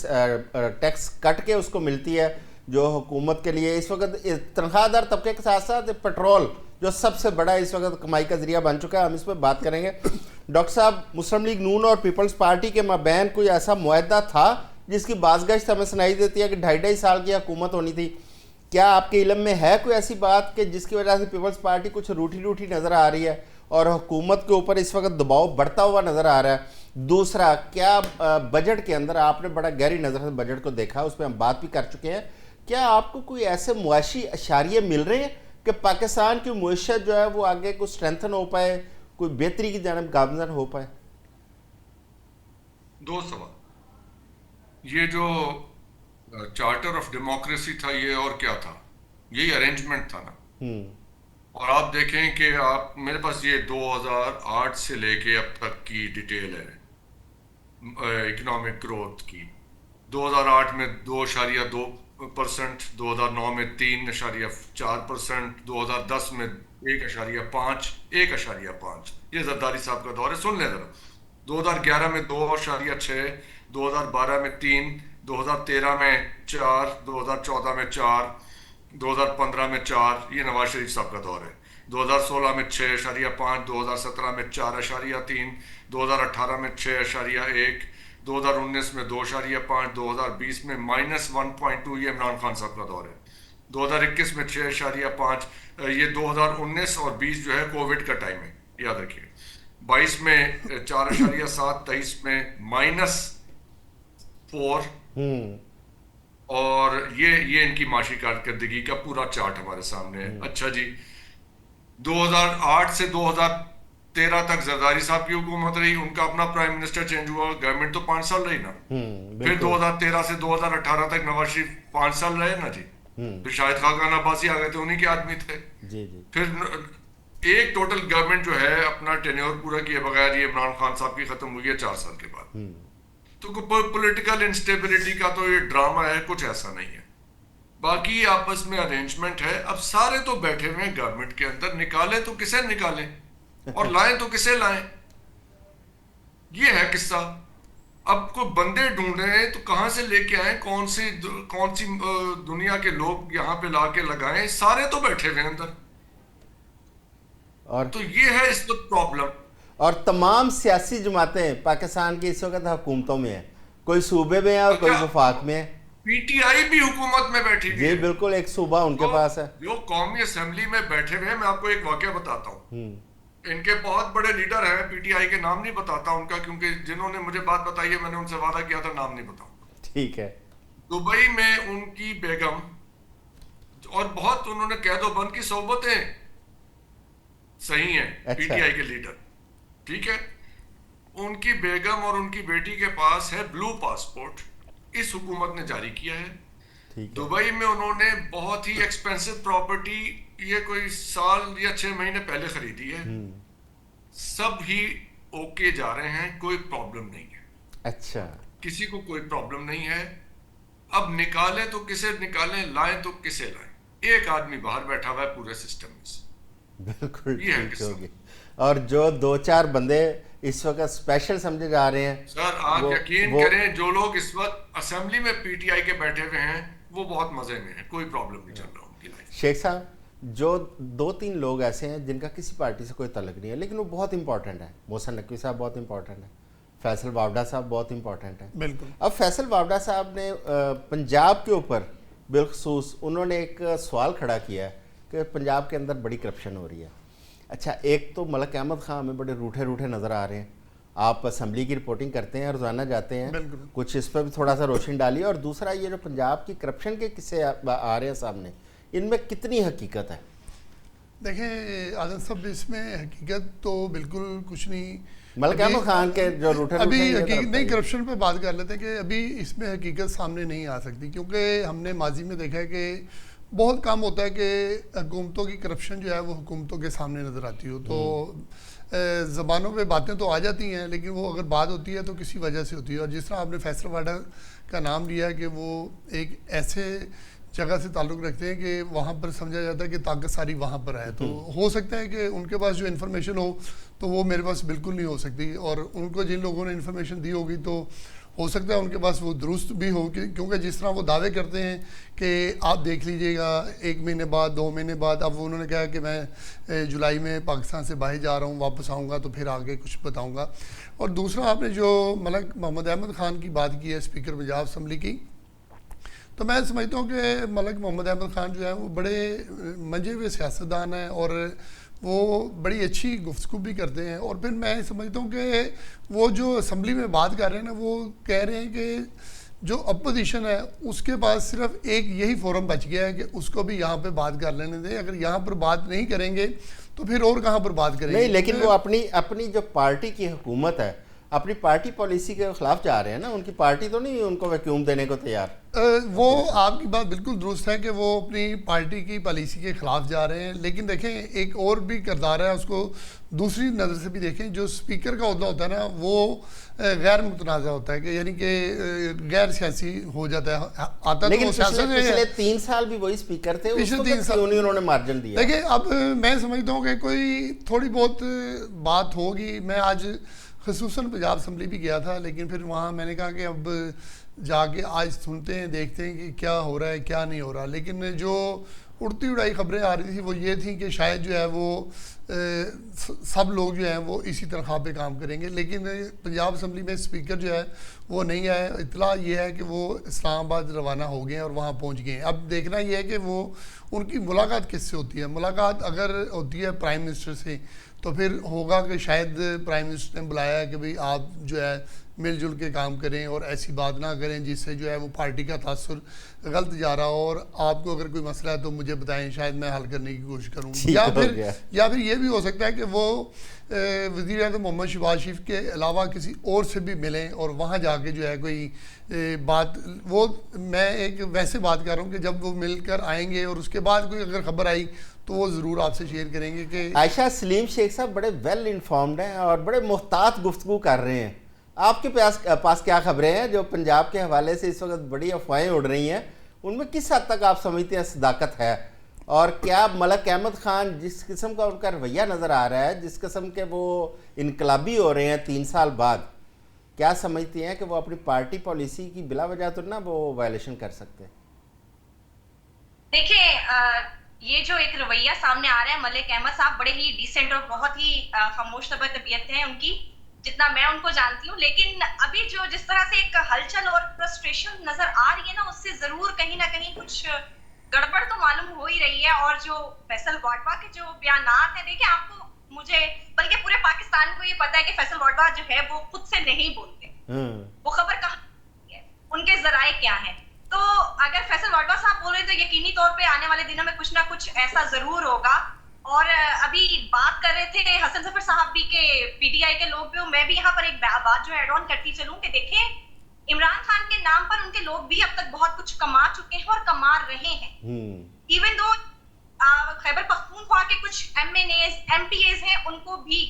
टैक्स कट के उसको मिलती है, जो हुकूमत के लिए इस वक्त तनख्वाहदार तबके के साथ साथ पेट्रोल जो सबसे बड़ा इस वक्त कमाई का जरिया बन चुका है, हम इस पर बात करेंगे। डॉक्टर साहब, मुस्लिम लीग नून और पीपल्स पार्टी के माबैन कोई ऐसा मुआहदा था जिसकी बाज़गश्त हमें सुनाई देती है कि 2.5 साल की हुकूमत होनी थी? क्या आपके इल्म में है कोई ऐसी बात कि जिसकी वजह से पीपल्स पार्टी कुछ रूठी नज़र आ रही है और हुकूमत के ऊपर इस वक्त दबाव बढ़ता हुआ नज़र आ रहा है? दूसरा, क्या बजट के अंदर आपने बड़ा गहरी नज़र से बजट को देखा, उस पर हम बात भी कर चुके हैं, क्या आपको कोई ऐसे मुआशी इशारे मिल रहे हैं कि पाकिस्तान की मुआशत जो है वो आगे कुछ स्ट्रेंथन हो पाए, कोई बेहतरी की जानब गामजन हो पाए? 2 सवाल। ये जो चार्टर ऑफ डेमोक्रेसी था, ये और क्या था? यही अरेंजमेंट था ना। और आप देखें कि आप, मेरे पास ये 2008 से लेके अब तक की डिटेल है इकोनॉमिक ग्रोथ की। 2008 में 2.2%, 2009 में 3.4%, 2010 में 1.5, ये जरदारी साहब का दौर है, सुन लें जरा। 2011 में 2.6, 2012 में 3, 2013 में 4, 2014 में 4, 2015 में 4, ये नवाज शरीफ साहब का दौर है। 2016 में 6.5, 2017 में 4.3, 2018 में 6.1, 2019 में 2.5, 2020 में -1.2, ये इमरान खान साहब का दौर है। 2021 में 6.5, ये 2019 और 20 जो है कोविड का टाइम है, याद रखिए। 22 में 4.7, 23 में -4, और ये इनकी माशी कारकर्दगी का पूरा चार्ट हमारे सामने है। अच्छा जी, 2008 से 2013 तक जरदारी साहब की हुकूमत रही, उनका अपना प्राइम मिनिस्टर चेंज हुआ, गवर्नमेंट तो 5 साल रही ना। फिर 2013 से 2018 तक नवाज शरीफ 5 साल रहे ना जी। फिर शाहिद खान अब्बासी आ गए थे, उन्हीं के आदमी थे जी। फिर एक टोटल गवर्नमेंट जो है अपना टेन्योर पूरा किए बगैर ये इमरान खान साहब की खत्म हुई है 4 साल के बाद। तो पॉलिटिकल इंस्टेबिलिटी का तो ये ड्रामा है, कुछ ऐसा नहीं है। बाकी आपस में अरेंजमेंट है। अब सारे तो बैठे हुए हैं गवर्नमेंट के अंदर, निकाले तो किसे निकालें और लाएं तो किसे लाएं, ये है किस्सा। अब कोई बंदे ढूंढ रहे हैं तो कहां से लेके आए, कौन सी दुनिया के लोग यहाँ पे लाके लगाएं, सारे तो बैठे हुए हैं अंदर। और तो ये है इस वक्त प्रॉब्लम। और तमाम सियासी जमातें पाकिस्तान की इस वक्त हुकूमतों में है, कोई सूबे में है और कोई वफाक में है। पीटीआई भी हुकूमत में बैठी हुई है। बिल्कुल, एक सूबा उनके पास है। जो कौमी असेंबली में बैठे हुए हैं, मैं आपको एक वाकया बताता हूँ। इनके बहुत बड़े लीडर हैं, पीटीआई के नाम नहीं बताता उनका, क्योंकि जिन्होंने मुझे बात बताई है मैंने उनसे वादा किया था नाम नहीं बताऊं। ठीक है। दुबई में उनकी बेगम और बहुत उन्होंने कैदो बंद की सोबतें सही हैं। अच्छा। पीटीआई के लीडर, ठीक है, उनकी बेगम और उनकी बेटी के पास है ब्लू पासपोर्ट, इस हुकूमत ने जारी किया है। ठीक है। दुबई में उन्होंने बहुत ही एक्सपेंसिव प्रॉपर्टी ये कोई साल या 6 महीने पहले खरीदी है। सब ही ओके जा रहे हैं, कोई प्रॉब्लम नहीं है। अच्छा, किसी को कोई प्रॉब्लम नहीं है। अब निकाले तो किसे निकालें, लाएं तो किसे लाएं। एक आदमी बाहर बैठा हुआ है पूरे सिस्टम में से। बिल्कुल ये है ठीक किस्सा। होगी। और जो 2-4 बंदे इस वक्त स्पेशल समझे जा रहे हैं, सर आप यकीन करें, जो लोग इस वक्त असेंबली में पीटीआई के बैठे हुए हैं वो बहुत मजे में हैं, कोई प्रॉब्लम नहीं चल रहा उनकी लाइफ। शेख साहब, जो 2-3 लोग ऐसे हैं जिनका किसी पार्टी से कोई तल्लुक नहीं है लेकिन वो बहुत इंपॉर्टेंट है। मोहसिन नकवी साहब बहुत इंपॉर्टेंट है, फैसल वावडा साहब बहुत इंपॉर्टेंट है। बिल्कुल। अब फैसल वावडा साहब ने पंजाब के ऊपर बिलखसूस उन्होंने एक सवाल खड़ा किया है कि पंजाब के अंदर बड़ी करप्शन हो रही है। अच्छा, एक तो मलक अहमद खान हमें बड़े रूठे रूठे नज़र आ रहे हैं। आप असेंबली की रिपोर्टिंग करते हैं, रोज़ाना जाते हैं, बिल्कुल। कुछ इस पर भी थोड़ा सा रोशनी डालिए। और दूसरा, ये जो पंजाब की करप्शन के किस्से आ रहे हैं सामने, इनमें कितनी हकीकत है? देखें आजम साहब, इसमें हकीकत तो बिल्कुल कुछ नहीं। मलक अहमद खान के जो रूठे अभी रूठे हकीकत नहीं, करप्शन पे बात कर लेते हैं कि अभी इसमें हकीकत सामने नहीं आ सकती, क्योंकि हमने माजी में देखा है कि बहुत कम होता है कि हुकूमतों की करप्शन जो है वो हुकूमतों के सामने नज़र आती हो। तो ज़बानों पे बातें तो आ जाती हैं, लेकिन वो अगर बात होती है तो किसी वजह से होती है। और जिस तरह आपने फैसल वाडा का नाम लिया कि वो एक ऐसे जगह से ताल्लुक़ रखते हैं कि वहाँ पर समझा जाता है कि ताकत सारी वहाँ पर है। तो हो सकता है कि उनके पास जो इन्फॉर्मेशन हो तो वो मेरे पास बिल्कुल नहीं हो सकती, और उनको जिन लोगों ने इन्फॉर्मेशन दी होगी तो हो सकता है उनके पास वो दुरुस्त भी हो, क्योंकि जिस तरह वो दावे करते हैं कि आप देख लीजिएगा 1 महीने बाद 2 महीने बाद, अब उन्होंने कहा कि मैं जुलाई में पाकिस्तान से बाहर जा रहा हूँ, वापस आऊँगा तो फिर आगे कुछ बताऊँगा। और दूसरा, आपने जो मलक मोहम्मद अहमद ख़ान की बात की है, स्पीकर पंजाब असम्बली की, तो मैं समझता हूँ कि मलक मोहम्मद अहमद ख़ान जो है वो बड़े मंजे हुए सियासतदान हैं और वो बड़ी अच्छी गुफ्तगू भी करते हैं। और फिर मैं समझता हूँ कि वो जो असम्बली में बात कर रहे हैं ना, वो कह रहे हैं कि जो अपोजिशन है उसके पास सिर्फ एक यही फोरम बच गया है कि उसको भी यहाँ पे बात कर लेने दें। अगर यहाँ पर बात नहीं करेंगे तो फिर और कहाँ पर बात करेंगे? नहीं, लेकिन वो अपनी जो पार्टी की हुकूमत है, अपनी पार्टी पॉलिसी के खिलाफ जा रहे हैं ना। उनकी पार्टी तो नहीं उनको वैक्यूम देने को तैयार। वो आपकी बात बिल्कुल दुरुस्त है कि वो अपनी पार्टी की पॉलिसी के खिलाफ जा रहे हैं, लेकिन देखें एक और भी किरदार है, उसको दूसरी नज़र से भी देखें। जो स्पीकर का ओहदा होता है ना, वो गैर मुतनाज़ा होता है, कि यानी कि गैर सियासी हो जाता है। आता लेकिन तो पिछले 3 साल भी वही स्पीकर थे, पिछले 3 साल उन्होंने मार्जिन दिया। देखिए, अब मैं समझता हूँ कि कोई थोड़ी बहुत बात होगी। मैं आज खसूसन पंजाब असम्बली भी गया था, लेकिन फिर वहाँ मैंने कहा कि अब जाके आज सुनते हैं, देखते हैं कि क्या हो रहा है क्या नहीं हो रहा। लेकिन जो उड़ती उड़ाई खबरें आ रही थी वो ये थी कि शायद जो है वो सब लोग जो हैं वो इसी तनख्वाह पे काम करेंगे। लेकिन पंजाब असम्बली में स्पीकर जो है वो नहीं आए। इतला ये है कि वो इस्लामाबाद रवाना हो गए हैं और वहाँ पहुँच गए हैं। अब देखना ये है कि वो उनकी मुलाकात किससे होती है। मुलाकात अगर होती है प्राइम मिनिस्टर से तो फिर होगा कि शायद प्राइम मिनिस्टर ने बुलाया है कि भाई आप जो है मिलजुल के काम करें और ऐसी बात ना करें जिससे जो है वो पार्टी का तासुर गलत जा रहा हो, और आपको अगर कोई मसला है तो मुझे बताएं, शायद मैं हल करने की कोशिश करूँ। या फिर ये भी हो सकता है कि वो वज़ीर आज़म मोहम्मद शहबाज शरीफ के अलावा किसी और से भी मिलें और वहाँ जाके जो है कोई बात, वो मैं एक वैसे बात कर रहा हूँ कि जब वो मिलकर आएंगे और उसके बाद कोई अगर खबर आई तो वो ज़रूर आपसे शेयर करेंगे। कि आयशा सलीम शेख साहब बड़े वेल इन्फॉर्म्ड हैं और बड़े मुहतात गुफ्तगू कर रहे हैं। आपके पास क्या खबरें हैं जो पंजाब के हवाले से इस वक्त बड़ी अफवाहें उड़ रही हैं, उनमें किस हद तक आप समझते हैं सदाकत है? और क्या मलक अहमद ख़ान जिस किस्म का उनका रवैया नज़र आ रहा है, जिस किस्म के वो इनकलाबी हो रहे हैं 3 साल बाद, क्या समझते हैं कि वो अपनी पार्टी पॉलिसी की बिला वजह तो ना वो वायलेशन कर सकते हैं? देखिए, ये जो एक रवैया सामने आ रहा है, मलिक अहमद साहब बड़े ही डिसेंट और बहुत ही खामोश तबीयत है उनकी, जितना मैं उनको जानती हूँ। लेकिन अभी जो जिस तरह से एक हलचल और फ्रस्ट्रेशन नजर आ रही है ना, उससे जरूर कहीं ना कहीं कुछ गड़बड़ तो मालूम हो ही रही है। और जो फैसल वाडवा के जो बयानात है, देखिए आपको मुझे बल्कि पूरे पाकिस्तान को ये पता है कि फैसल वाडवा जो है वो खुद से नहीं बोलते। वो खबर कहाँ है, उनके जराए क्या है। तो तो अगर फैसल वाडवा साहब बोल रहे तो यकीनी तौर पे आने वाले दिनों में कुछ ना कुछ ऐसा जरूर होगा। और अभी बात कर रहे थे हसन जफर साहब भी के पीटीआई के लोग भी, मैं भी यहाँ पर एक बात जो ऐड ऑन करती चलूं कि देखें इमरान खान के नाम पर उनके लोग भी अब तक बहुत कुछ कमा चुके हैं और कमा रहे हैं। इवन दो खैबर पख्तूनख्वा के कुछ एमपीएज हैं, उनको भी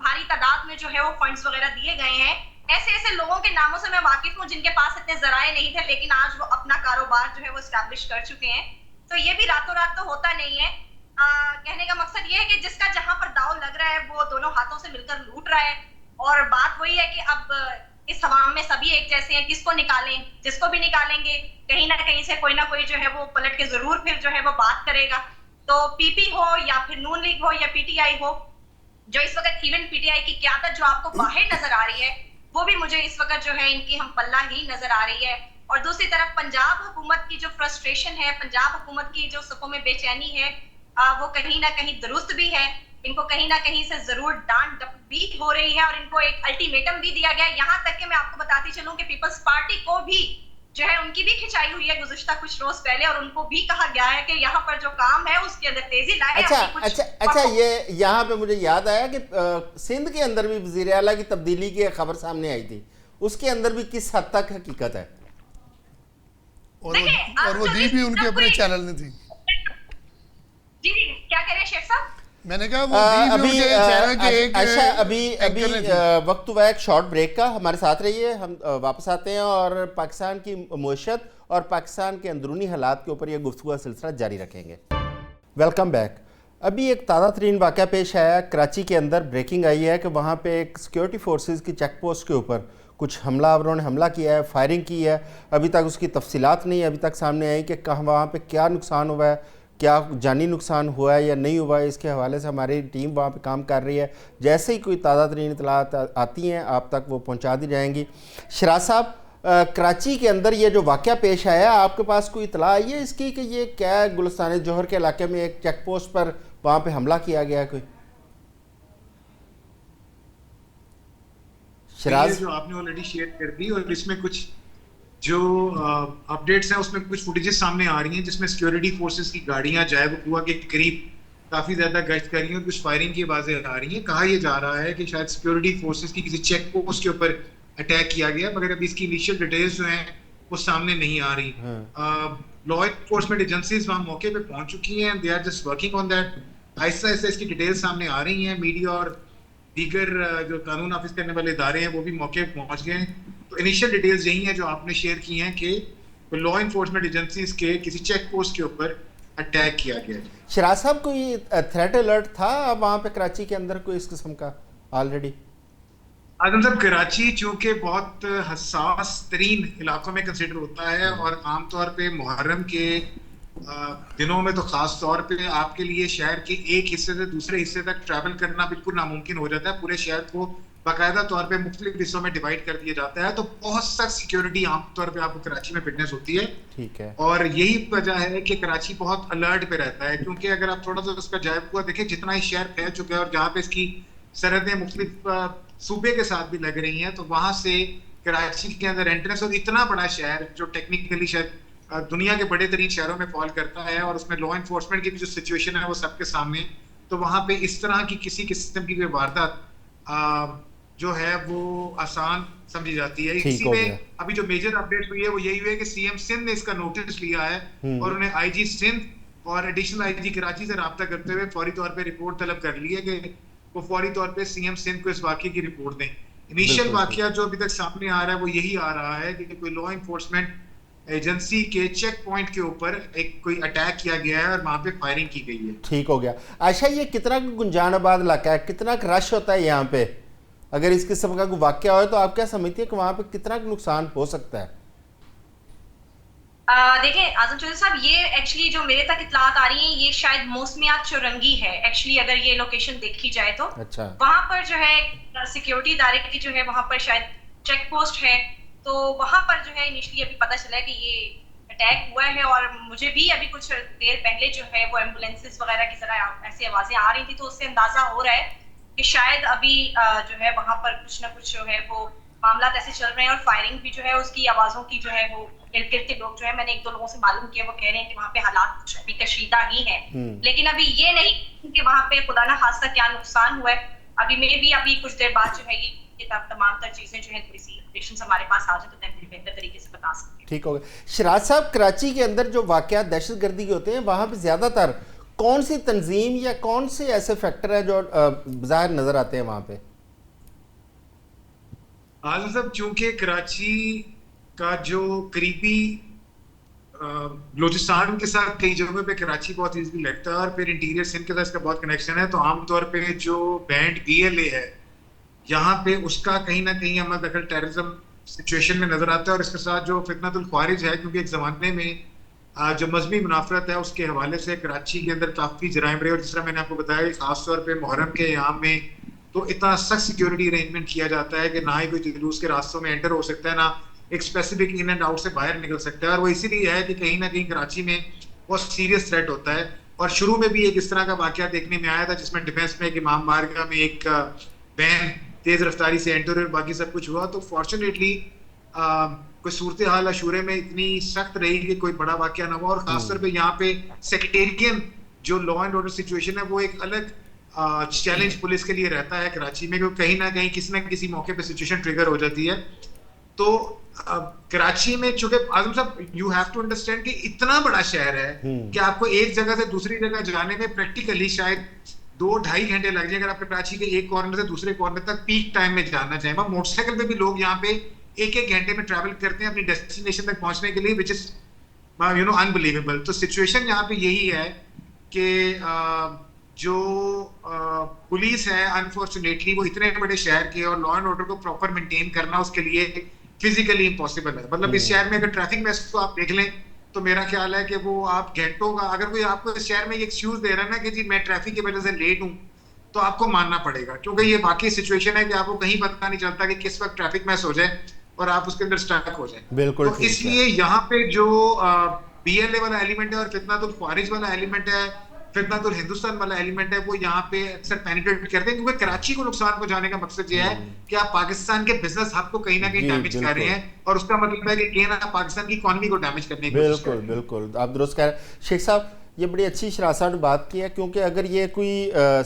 भारी तादाद में जो है वो फंड्स वगैरह दिए गए हैं। ऐसे ऐसे लोगों के नामों से मैं वाकिफ हूँ जिनके पास इतने जराए नहीं थे, लेकिन आज वो अपना कारोबार जो है वो एस्टैब्लिश कर चुके हैं। तो ये भी रातों रात तो होता नहीं है। कहने का मकसद ये है कि जिसका जहां पर दाव लग रहा है वो दोनों हाथों से मिलकर लूट रहा है। और बात वही है कि अब इस हवाम में सभी एक जैसे हैं, किसको निकालें? जिसको भी निकालेंगे कहीं ना कहीं से कोई ना कोई जो है वो पलट के जरूर फिर जो है वो बात करेगा। तो पीपी हो या फिर नून लीग हो या पीटीआई हो, जो इस वक्त इवन पीटीआई की क्यादत जो आपको बाहर नजर आ रही है वो भी मुझे इस वक्त जो है इनकी हम पल्ला ही नजर आ रही है। और दूसरी तरफ पंजाब हुकूमत की जो फ्रस्ट्रेशन है, पंजाब हुकूमत की जो सफ़ों में बेचैनी है, वो कहीं ना कहीं दुरुस्त भी है। इनको कहीं ना कहीं से जरूर डांट भी हो रही है और इनको एक अल्टीमेटम भी दिया गया है। यहाँ तक कि मैं आपको बताती चलूं कि पीपल्स पार्टी को भी जो है उनकी भी खिंचाई हुई है गुज़िश्ता कुछ रोज पहले, और उनको भी कहा गया है कि यहाँ पर जो काम है उसके अंदर तेजी लाए। अच्छा, ये यहाँ पे मुझे याद आया कि सिंध के अंदर भी वज़ीर आला की तब्दीली की खबर सामने आई थी, उसके अंदर भी किस हद तक हकीकत है? और वो दी भी उनके अपने चैनल में थी। जी क्या कह रहे हैं शेख साहब? मैंने कहा वो अभी अच्छा, अभी वक्त हुआ है एक शॉर्ट ब्रेक का। हमारे साथ रहिए, हम वापस आते हैं और पाकिस्तान की मईशत और पाकिस्तान के अंदरूनी हालात के ऊपर यह गुफ्तगू का सिलसिला जारी रखेंगे। Welcome back. अभी एक ताज़ा तरीन वाक़या पेश आया, कराची के अंदर ब्रेकिंग आई है कि वहाँ पे एक सिक्योरिटी फोर्सेस की चेक पोस्ट के ऊपर कुछ हमलावरों ने हमला किया है, फायरिंग की है। अभी तक उसकी तफसीलात नहीं अभी तक सामने आई कि कहाँ वहाँ पे क्या नुकसान हुआ है, क्या जानी नुकसान हुआ है या नहीं हुआ है। इसके हवाले से हमारी टीम वहाँ पे काम कर रही है। जैसे ही कोई ताज़ा तरीन इतलात आती हैं आप तक वो पहुँचा दी जाएंगी। शराज साहब, कराची के अंदर ये जो वाक़या पेश आया, आपके पास कोई इतला आई है इसकी कि ये क्या गुलिस्तान जौहर के इलाके में एक चेक पोस्ट पर वहाँ पे हमला किया गया है? कोई शराज जो आपने ऑलरेडी शेयर कर दी, और इसमें कुछ जो अपडेट्स हैं उसमें कुछ फुटेजेस सामने आ रही हैं जिसमें सिक्योरिटी फोर्सेस की गाड़ियां जायब कुआ के करीब काफी ज्यादा गश्त कर रही हैं और कुछ फायरिंग की आवाजें आ रही हैं। कहा यह जा रहा है कि शायद सिक्योरिटी फोर्सेस की किसी चेक पोस्ट के ऊपर अटैक किया गया, मगर अभी इसकी इनिशियल डिटेल्स जो हैं वो सामने नहीं आ रही। लॉ एनफोर्समेंट एजेंसीज वहाँ मौके पे पहुंच चुकी हैं, they are just working on that. आहिस्ता आहिस्ता इसकी डिटेल्स सामने आ रही हैं। मीडिया और दीगर जो कानून नाफिज करने वाले इदारे हैं वो भी मौके पे पहुंच गए हैं। तो इनिशियल डिटेल्स यही हैं जो आपने शेयर की हैं कि लॉ एनफोर्समेंट एजेंसीज के किसी चेक पोस्ट के ऊपर अटैक किया गया है। शराज साहब, कोई थ्रेट अलर्ट था वहाँ पे कराची के अंदर कोई इस किस्म का ऑलरेडी? आजम साहब, कराची चूंकि बहुत हसास तरीन इलाकों में कंसिडर होता है और आमतौर पे मुहर्रम के दिनों में तो खास तौर पे आपके लिए शहर के एक हिस्से से दूसरे हिस्से तक ट्रैवल करना बिल्कुल नामुमकिन हो जाता है। पूरे शहर को बाकायदा तौर पे मुख्तलिफ हिस्सों में डिवाइड कर दिया जाता है, तो बहुत सख्त सिक्योरिटी आमतौर पे आपको कराची में विटनेस होती है। ठीक है। और यही वजह है कि कराची बहुत अलर्ट पे रहता है, क्योंकि अगर आप थोड़ा सा उसका जायब हुआ देखें, जितना ही शहर फैल चुका है और जहाँ पे इसकी सरहदें मुख्तलिफ सूबे के साथ भी लग रही हैं, तो वहां से कराची के अंदर एंट्रेंस, और इतना बड़ा शहर जो टेक्निकली शायद दुनिया के बड़े तरीन शहरों में फॉल करता है और उसमें लॉ एनफोर्समेंट की भी जो सिचुएशन है वो सबके सामने, तो वहां पे इस तरह की किसी किस्म की वारदात जो है वो आसान समझी जाती है। इसी में अभी जो मेजर अपडेट हुई है वो यही हुई है कि सीएम सिंध ने इसका नोटिस लिया है और उन्हें आईजी सिंध और एडिशनल आईजी कराची से रब्ता करते हुए फौरी तौर पे रिपोर्ट तलब कर ली है कि वो फौरी तौर पे सीएम सिंध को इस वाकये की रिपोर्ट दें। इनिशियल वाकया जो अभी तक सामने आ रहा है वो यही आ रहा है कि कोई लॉ एनफोर्समेंट एजेंसी के चेक पॉइंट के ऊपर एक कोई अटैक किया गया है और वहां पे फायरिंग की गई है। ठीक हो गया। अच्छा, ये कितना गुंजानाबाद इलाका है, कितना रश होता है यहाँ पे? अगर इस किस्म का कोई वाकया हो तो आप क्या समझती है कि वहां पे कितना नुकसान हो सकता है? देखें आजम चौधरी साहब, ये एक्चुअली जो मेरे तक इतलात आ रही हैं ये शायद मौसमियात चौरंगी है एक्चुअली, अगर ये लोकेशन देखी जाए तो। अच्छा। वहां पर जो है सिक्योरिटी इदारे की जो है वहां पर शायद चेक पोस्ट है, तो वहां पर जो है इनिशियली अभी पता चला है कि ये अटैक हुआ है। और मुझे भी अभी कुछ देर पहले जो है वो एम्बुलेंसेस वगैरह की तरह ऐसी आवाजें आ रही थी, तो उससे अंदाजा हो रहा है कि शायद अभी जो है वहां पर कुछ ना कुछ जो है वो मामला ऐसे चल रहे हैं और फायरिंग भी जो है उसकी आवाजों की जो है वो इर्द गिर्द के लोग जो है, मैंने एक दो लोगों से मालूम किया, वो कह रहे हैं कि वहाँ पे हालात कुछ अभी कशीदा ही हैं, लेकिन अभी ये नहीं कि वहाँ पे खुदा ना खास्ता क्या नुकसान हुआ है। अभी मे भी अभी कुछ देर बाद जो है ये तमाम तर चीजें जो है थोड़ी सी अपडेट्स हमारे पास आ जाए तो बेहतर तरीके से बता सकते। ठीक हो गया। शिराज साहब, कराची के अंदर जो वाकयात दहशतगर्दी के होते हैं वहाँ पे ज्यादातर कौन सी तंजीम या कौन से ऐसे फैक्टर है जो बाहर नजर आते हैं वहाँ पे? आजम साहब, चूंकि कराची का जो करीबी बलूचिस्तान के साथ कई जगहों पे कराची बहुत इजीली लगता है और फिर इंटीरियर सिंध के साथ इसका बहुत कनेक्शन है, तो आमतौर पे जो बैंड BLA है यहाँ पे उसका कहीं ना कहीं अमल दखल टेररिज्म सिचुएशन में नजर आता है। और इसके साथ जो फितनतुल ख्वारिज है, क्योंकि एक जमाने में जो मजहबी मुनाफरत है उसके हवाले से कराची के अंदर काफी जराइम रहे, और जिस तरह मैंने आपको बताया खासतौर पर मुहर्रम के याम में तो इतना सख्त सिक्योरिटी अरेंजमेंट किया जाता है कि ना ही कोई जुलूस के रास्तों में एंटर हो सकता है, ना एक स्पेसिफिक इन एंड आउट से बाहर निकल सकता है। और वो इसीलिए है कि कहीं ना कहीं कराची में बहुत सीरियस थ्रेट होता है। और शुरू में भी एक इस तरह का वाकया देखने में आया था जिसमें डिफेंस में एक इमाम बारगाह में एक वैन तेज रफ्तारी से एंटर और बाकी सब कुछ हुआ। तो फॉर्चुनेटली कोई सूरत हाल अशूरे में इतनी सख्त रही कि कोई बड़ा वाकया ना हुआ। और खासतौर पर यहाँ पे सेक्रेटेरियन जो लॉ एंड ऑर्डर सिचुएशन है वो एक अलग चैलेंज पुलिस के लिए रहता है कराची में, क्योंकि कहीं ना कहीं किसी न किसी मौके पे सिचुएशन ट्रिगर हो जाती है। तो कराची में चूंकि आजम साहब यू हैव टू अंडरस्टैंड कि इतना बड़ा शहर है कि आपको एक जगह से दूसरी जगह जाने में प्रैक्टिकली शायद 2-2.5 घंटे लग जाए अगर आप कराची के एक कॉर्नर से दूसरे कॉर्नर तक पीक टाइम में जाना चाहें। मोटरसाइकिल पे भी लोग यहाँ पे 1-1 घंटे में ट्रैवल करते हैं अपनी डेस्टिनेशन तक पहुंचने के लिए, विच इज अनबिलीवेबल। तो सिचुएशन यहाँ पे यही है कि जो पुलिस है अनफॉर्चुनेटली वो इतने बड़े शहर के और लॉ एंड ऑर्डर को प्रॉपर मेंटेन करना उसके लिए फिजिकली इम्पॉसिबल है। मतलब इस शहर में अगर ट्रैफिक मैस को आप देख लें तो मेरा ख्याल है कि वो आप घंटों का, अगर कोई आपको इस शहर में ये एक्सक्यूज दे रहा है ना कि जी मैं ट्रैफिक की वजह से लेट हूँ, तो आपको मानना पड़ेगा, क्योंकि ये वाकई सिचुएशन है कि आपको कहीं पता नहीं चलता कि किस वक्त ट्रैफिक मैस हो जाए और आप उसके अंदर स्टक हो जाए। बिल्कुल। तो इसलिए यहाँ पे जो BLA वाला एलिमेंट है और फितनतुल ख्वारिज वाला एलिमेंट है, फितनतुल हिंदुस्तान वाला एलिमेंट है, वो यहाँ पे अक्सर पेनिट्रेट करते हैं, क्योंकि कराची को नुकसान पहुंचाने का मकसद ये है कि आप पाकिस्तान के बिजनेस हब को कहीं ना कहीं डैमेज कर रहे हैं, और उसका मतलब है कि कहीं ना पाकिस्तान की इकोनॉमी को डैमेज करने की कोशिश कर रहे हैं। बिल्कुल आप दुरुस्त कह रहे हैं शेख साहब, ये बड़ी अच्छी शरासा ने बात की है, क्योंकि अगर ये कोई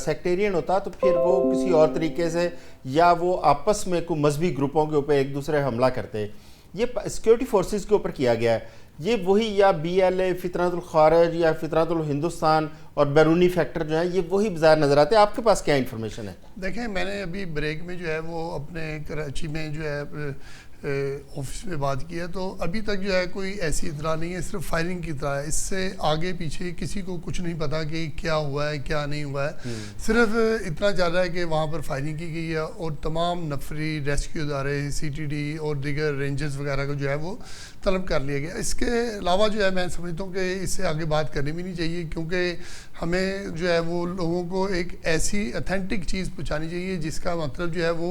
सेक्टेरियन होता तो फिर वो किसी और तरीके से या वो आपस में कोई मजहबी ग्रुपों के ऊपर एक दूसरे हमला करते। ये सिक्योरिटी फोर्सेस के ऊपर किया गया है, ये वही या BLA फितनतुल ख्वारिज या फितनतुल हिंदुस्तान और बैरूनी फैक्टर जो है ये वही बाजार नज़र आते हैं। आपके पास क्या इन्फॉर्मेशन है? देखें, मैंने अभी ब्रेक में जो है वो अपने कराची में जो है ऑफिस में बात की है, तो अभी तक जो है कोई ऐसी इतला नहीं है, सिर्फ फायरिंग की इतला है। इससे आगे पीछे किसी को कुछ नहीं पता कि क्या हुआ है क्या नहीं हुआ है। सिर्फ इतना चल रहा है कि वहाँ पर फायरिंग की गई है और तमाम नफरी रेस्क्यू इदारे CTD और दीगर रेंजर्स वगैरह को जो है वो तलब कर लिया गया। इसके अलावा जो है मैं समझता हूँ कि इससे आगे बात करनी भी नहीं चाहिए, क्योंकि हमें जो है वो लोगों को एक ऐसी अथेंटिक चीज़ पहुँचानी चाहिए जिसका मतलब जो है वो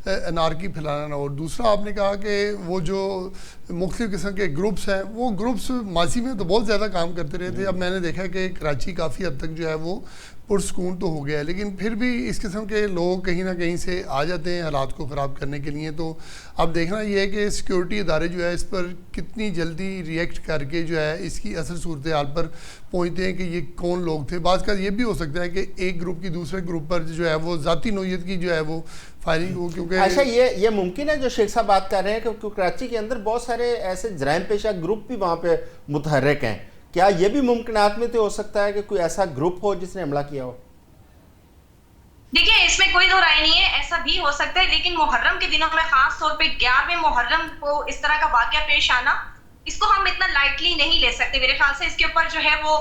अनारकी फैलाना ना हो। और दूसरा आपने कहा कि वो जो मुख्तलिफ़ किस्म के ग्रुप्स हैं, वो ग्रुप्स माजी में तो बहुत ज़्यादा काम करते रहे थे। अब मैंने देखा कि कराची काफ़ी हद तक जो है वो पुरसकून तो हो गया है, लेकिन फिर भी इस किस्म के लोग कहीं ना कहीं से आ जाते हैं हालात को ख़राब करने के लिए। तो अब देखना ये है कि सिक्योरिटी इदारे जो है इस पर कितनी जल्दी रिएक्ट करके जो है इसकी असल सूरत हाल पर पहुँचते हैं कि ये कौन लोग थे। बात का ये भी हो सकता है कि एक ग्रुप की दूसरे ग्रुप पर जो है वो ज़ाती नौयत की जो है वो फायरिंग हो, क्योंकि अच्छा ये मुमकिन है जो शेख साहब बात कर रहे हैं कि कराची के अंदर बहुत सारे ऐसे जराइम पेशा ग्रुप भी वहाँ पे मुतहर्रिक हैं, क्या ये भी मुमकिनात में तो हो सकता है कि कोई ऐसा ग्रुप हो जिसने हमला किया हो? देखिए, इसमें कोई दो राय नहीं है, ऐसा भी हो सकता है, लेकिन मुहर्रम के दिनों में खास तौर पे 11वें मुहर्रम को इस तरह का वाकया पेश आना, इसको हम इतना लाइटली नहीं ले सकते। मेरे ख्याल से इसके ऊपर जो है वो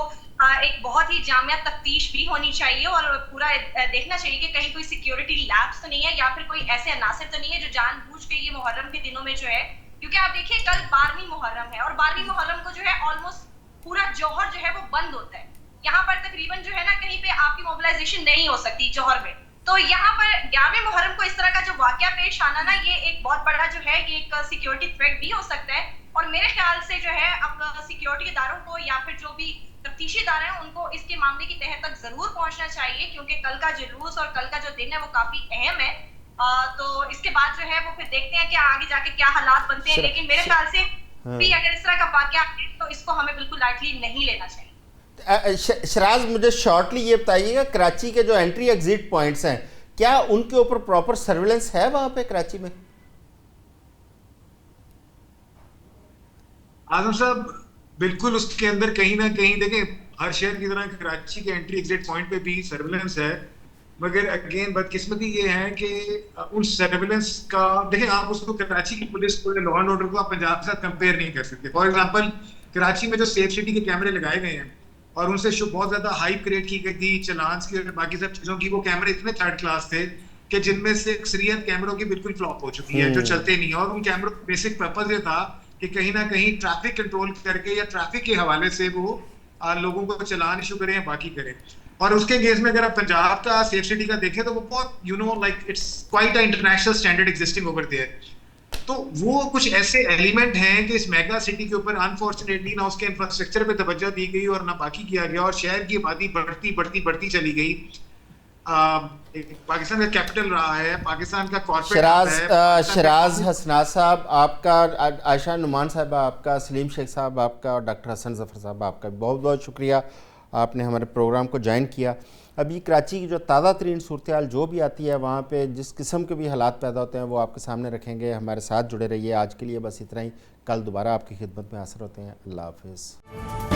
एक बहुत ही जामिया तफ्तीश भी होनी चाहिए और पूरा देखना चाहिए कि कहीं कोई सिक्योरिटी लैप्स तो नहीं है या फिर कोई ऐसे अनासर तो नहीं है जो जानबूझ के ये मुहर्रम के दिनों में जो है, क्योंकि आप देखिए कल 12वीं मुहर्रम है और 12वीं मुहर्रम को जो है ऑलमोस्ट पूरा जौहर जो है वो बंद होता है। यहाँ पर तकरीबन जो है ना कहीं पे आपकी मोबिलाइजेशन नहीं हो सकती जौहर में। तो यहाँ पर 11वें मुहर्रम को इस तरह का जो वाकया पेश आना ना, ये एक बहुत बड़ा जो है ये एक सिक्योरिटी थ्रेट भी हो सकता है। और मेरे ख्याल से जो है अब सिक्योरिटी इदारों को या फिर जो भी तफ्तीशी इदारे हैं उनको इसके मामले की तह तक जरूर पहुंचना चाहिए, क्योंकि कल का जुलूस और कल का जो दिन है वो काफी अहम है। तो इसके बाद जो है वो फिर देखते हैं कि आगे जाके क्या हालात बनते हैं, लेकिन मेरे ख्याल से भी अगर इस तरह का वाकया है तो इसको हमें बिल्कुल लाइटली नहीं लेना चाहिए। शराज, मुझे शॉर्टली ये बताइएगा, कराची के जो एंट्री एग्जिट पॉइंट्स हैं, क्या उनके ऊपर प्रॉपर सर्विलेंस है वहां पे कराची में? आजम साहब, बिल्कुल उसके अंदर कहीं ना कहीं देखें, हर शहर की तरह कराची के एंट्री एग्जिट पॉइंट पे भी सर्विलेंस है, मगर अगेन बदकिस्मती ये है कि उन सर्विलेंस का देखें, आप उसको कराची की पुलिस को, लॉ एंड ऑर्डर को आप पंजाब के साथ कंपेयर नहीं कर सकते। फॉर एग्जांपल, कराची में जो सेफ सिटी के कैमरे लगाए गए हैं और उनसे बहुत ज्यादा हाइप क्रिएट की गई थी चलान्स की और बाकी सब चीजों की, वो कैमरे इतने थर्ड क्लास थे कि जिनमें से अक्सरियत कैमरों की बिल्कुल फ्लॉप हो चुकी है, जो चलते नहीं है। और उन कैमरों का बेसिक पर्पज ये था कि कहीं ना कहीं ट्रैफिक कंट्रोल करके या ट्रैफिक के हवाले से वो लोगों को चलान इशू करें या बाकी करें। और उसके केस में अगर आप पंजाब का सेफ सिटी का देखें तो वो बहुत like it's quite a international standard existing over there. तो वो कुछ ऐसे एलिमेंट हैं कि इस मेगा सिटी के ऊपर अनफॉर्चुनेटली ना उसके इंफ्रास्ट्रक्चर पे तवज्जो दी गई और ना बाकी किया गया, और शहर की आबादी बढ़ती चली गई। पाकिस्तान का कैपिटल रहा है, पाकिस्तान का कॉर्पोरेट। शराज हसनात साहब आपका, आयशा नुमान साहब आपका, सलीम शेख साहब आपका और डॉक्टर हसन जफर साहब आपका बहुत बहुत शुक्रिया, आपने हमारे प्रोग्राम को ज्वाइन किया। अभी कराची की जो ताज़ा तरीन सूरत हाल जो भी आती है, वहाँ पे जिस किस्म के भी हालात पैदा होते हैं वो आपके सामने रखेंगे। हमारे साथ जुड़े रहिए। आज के लिए बस इतना ही, कल दोबारा आपकी खिदमत में हाजिर होते हैं। अल्लाह हाफिज़।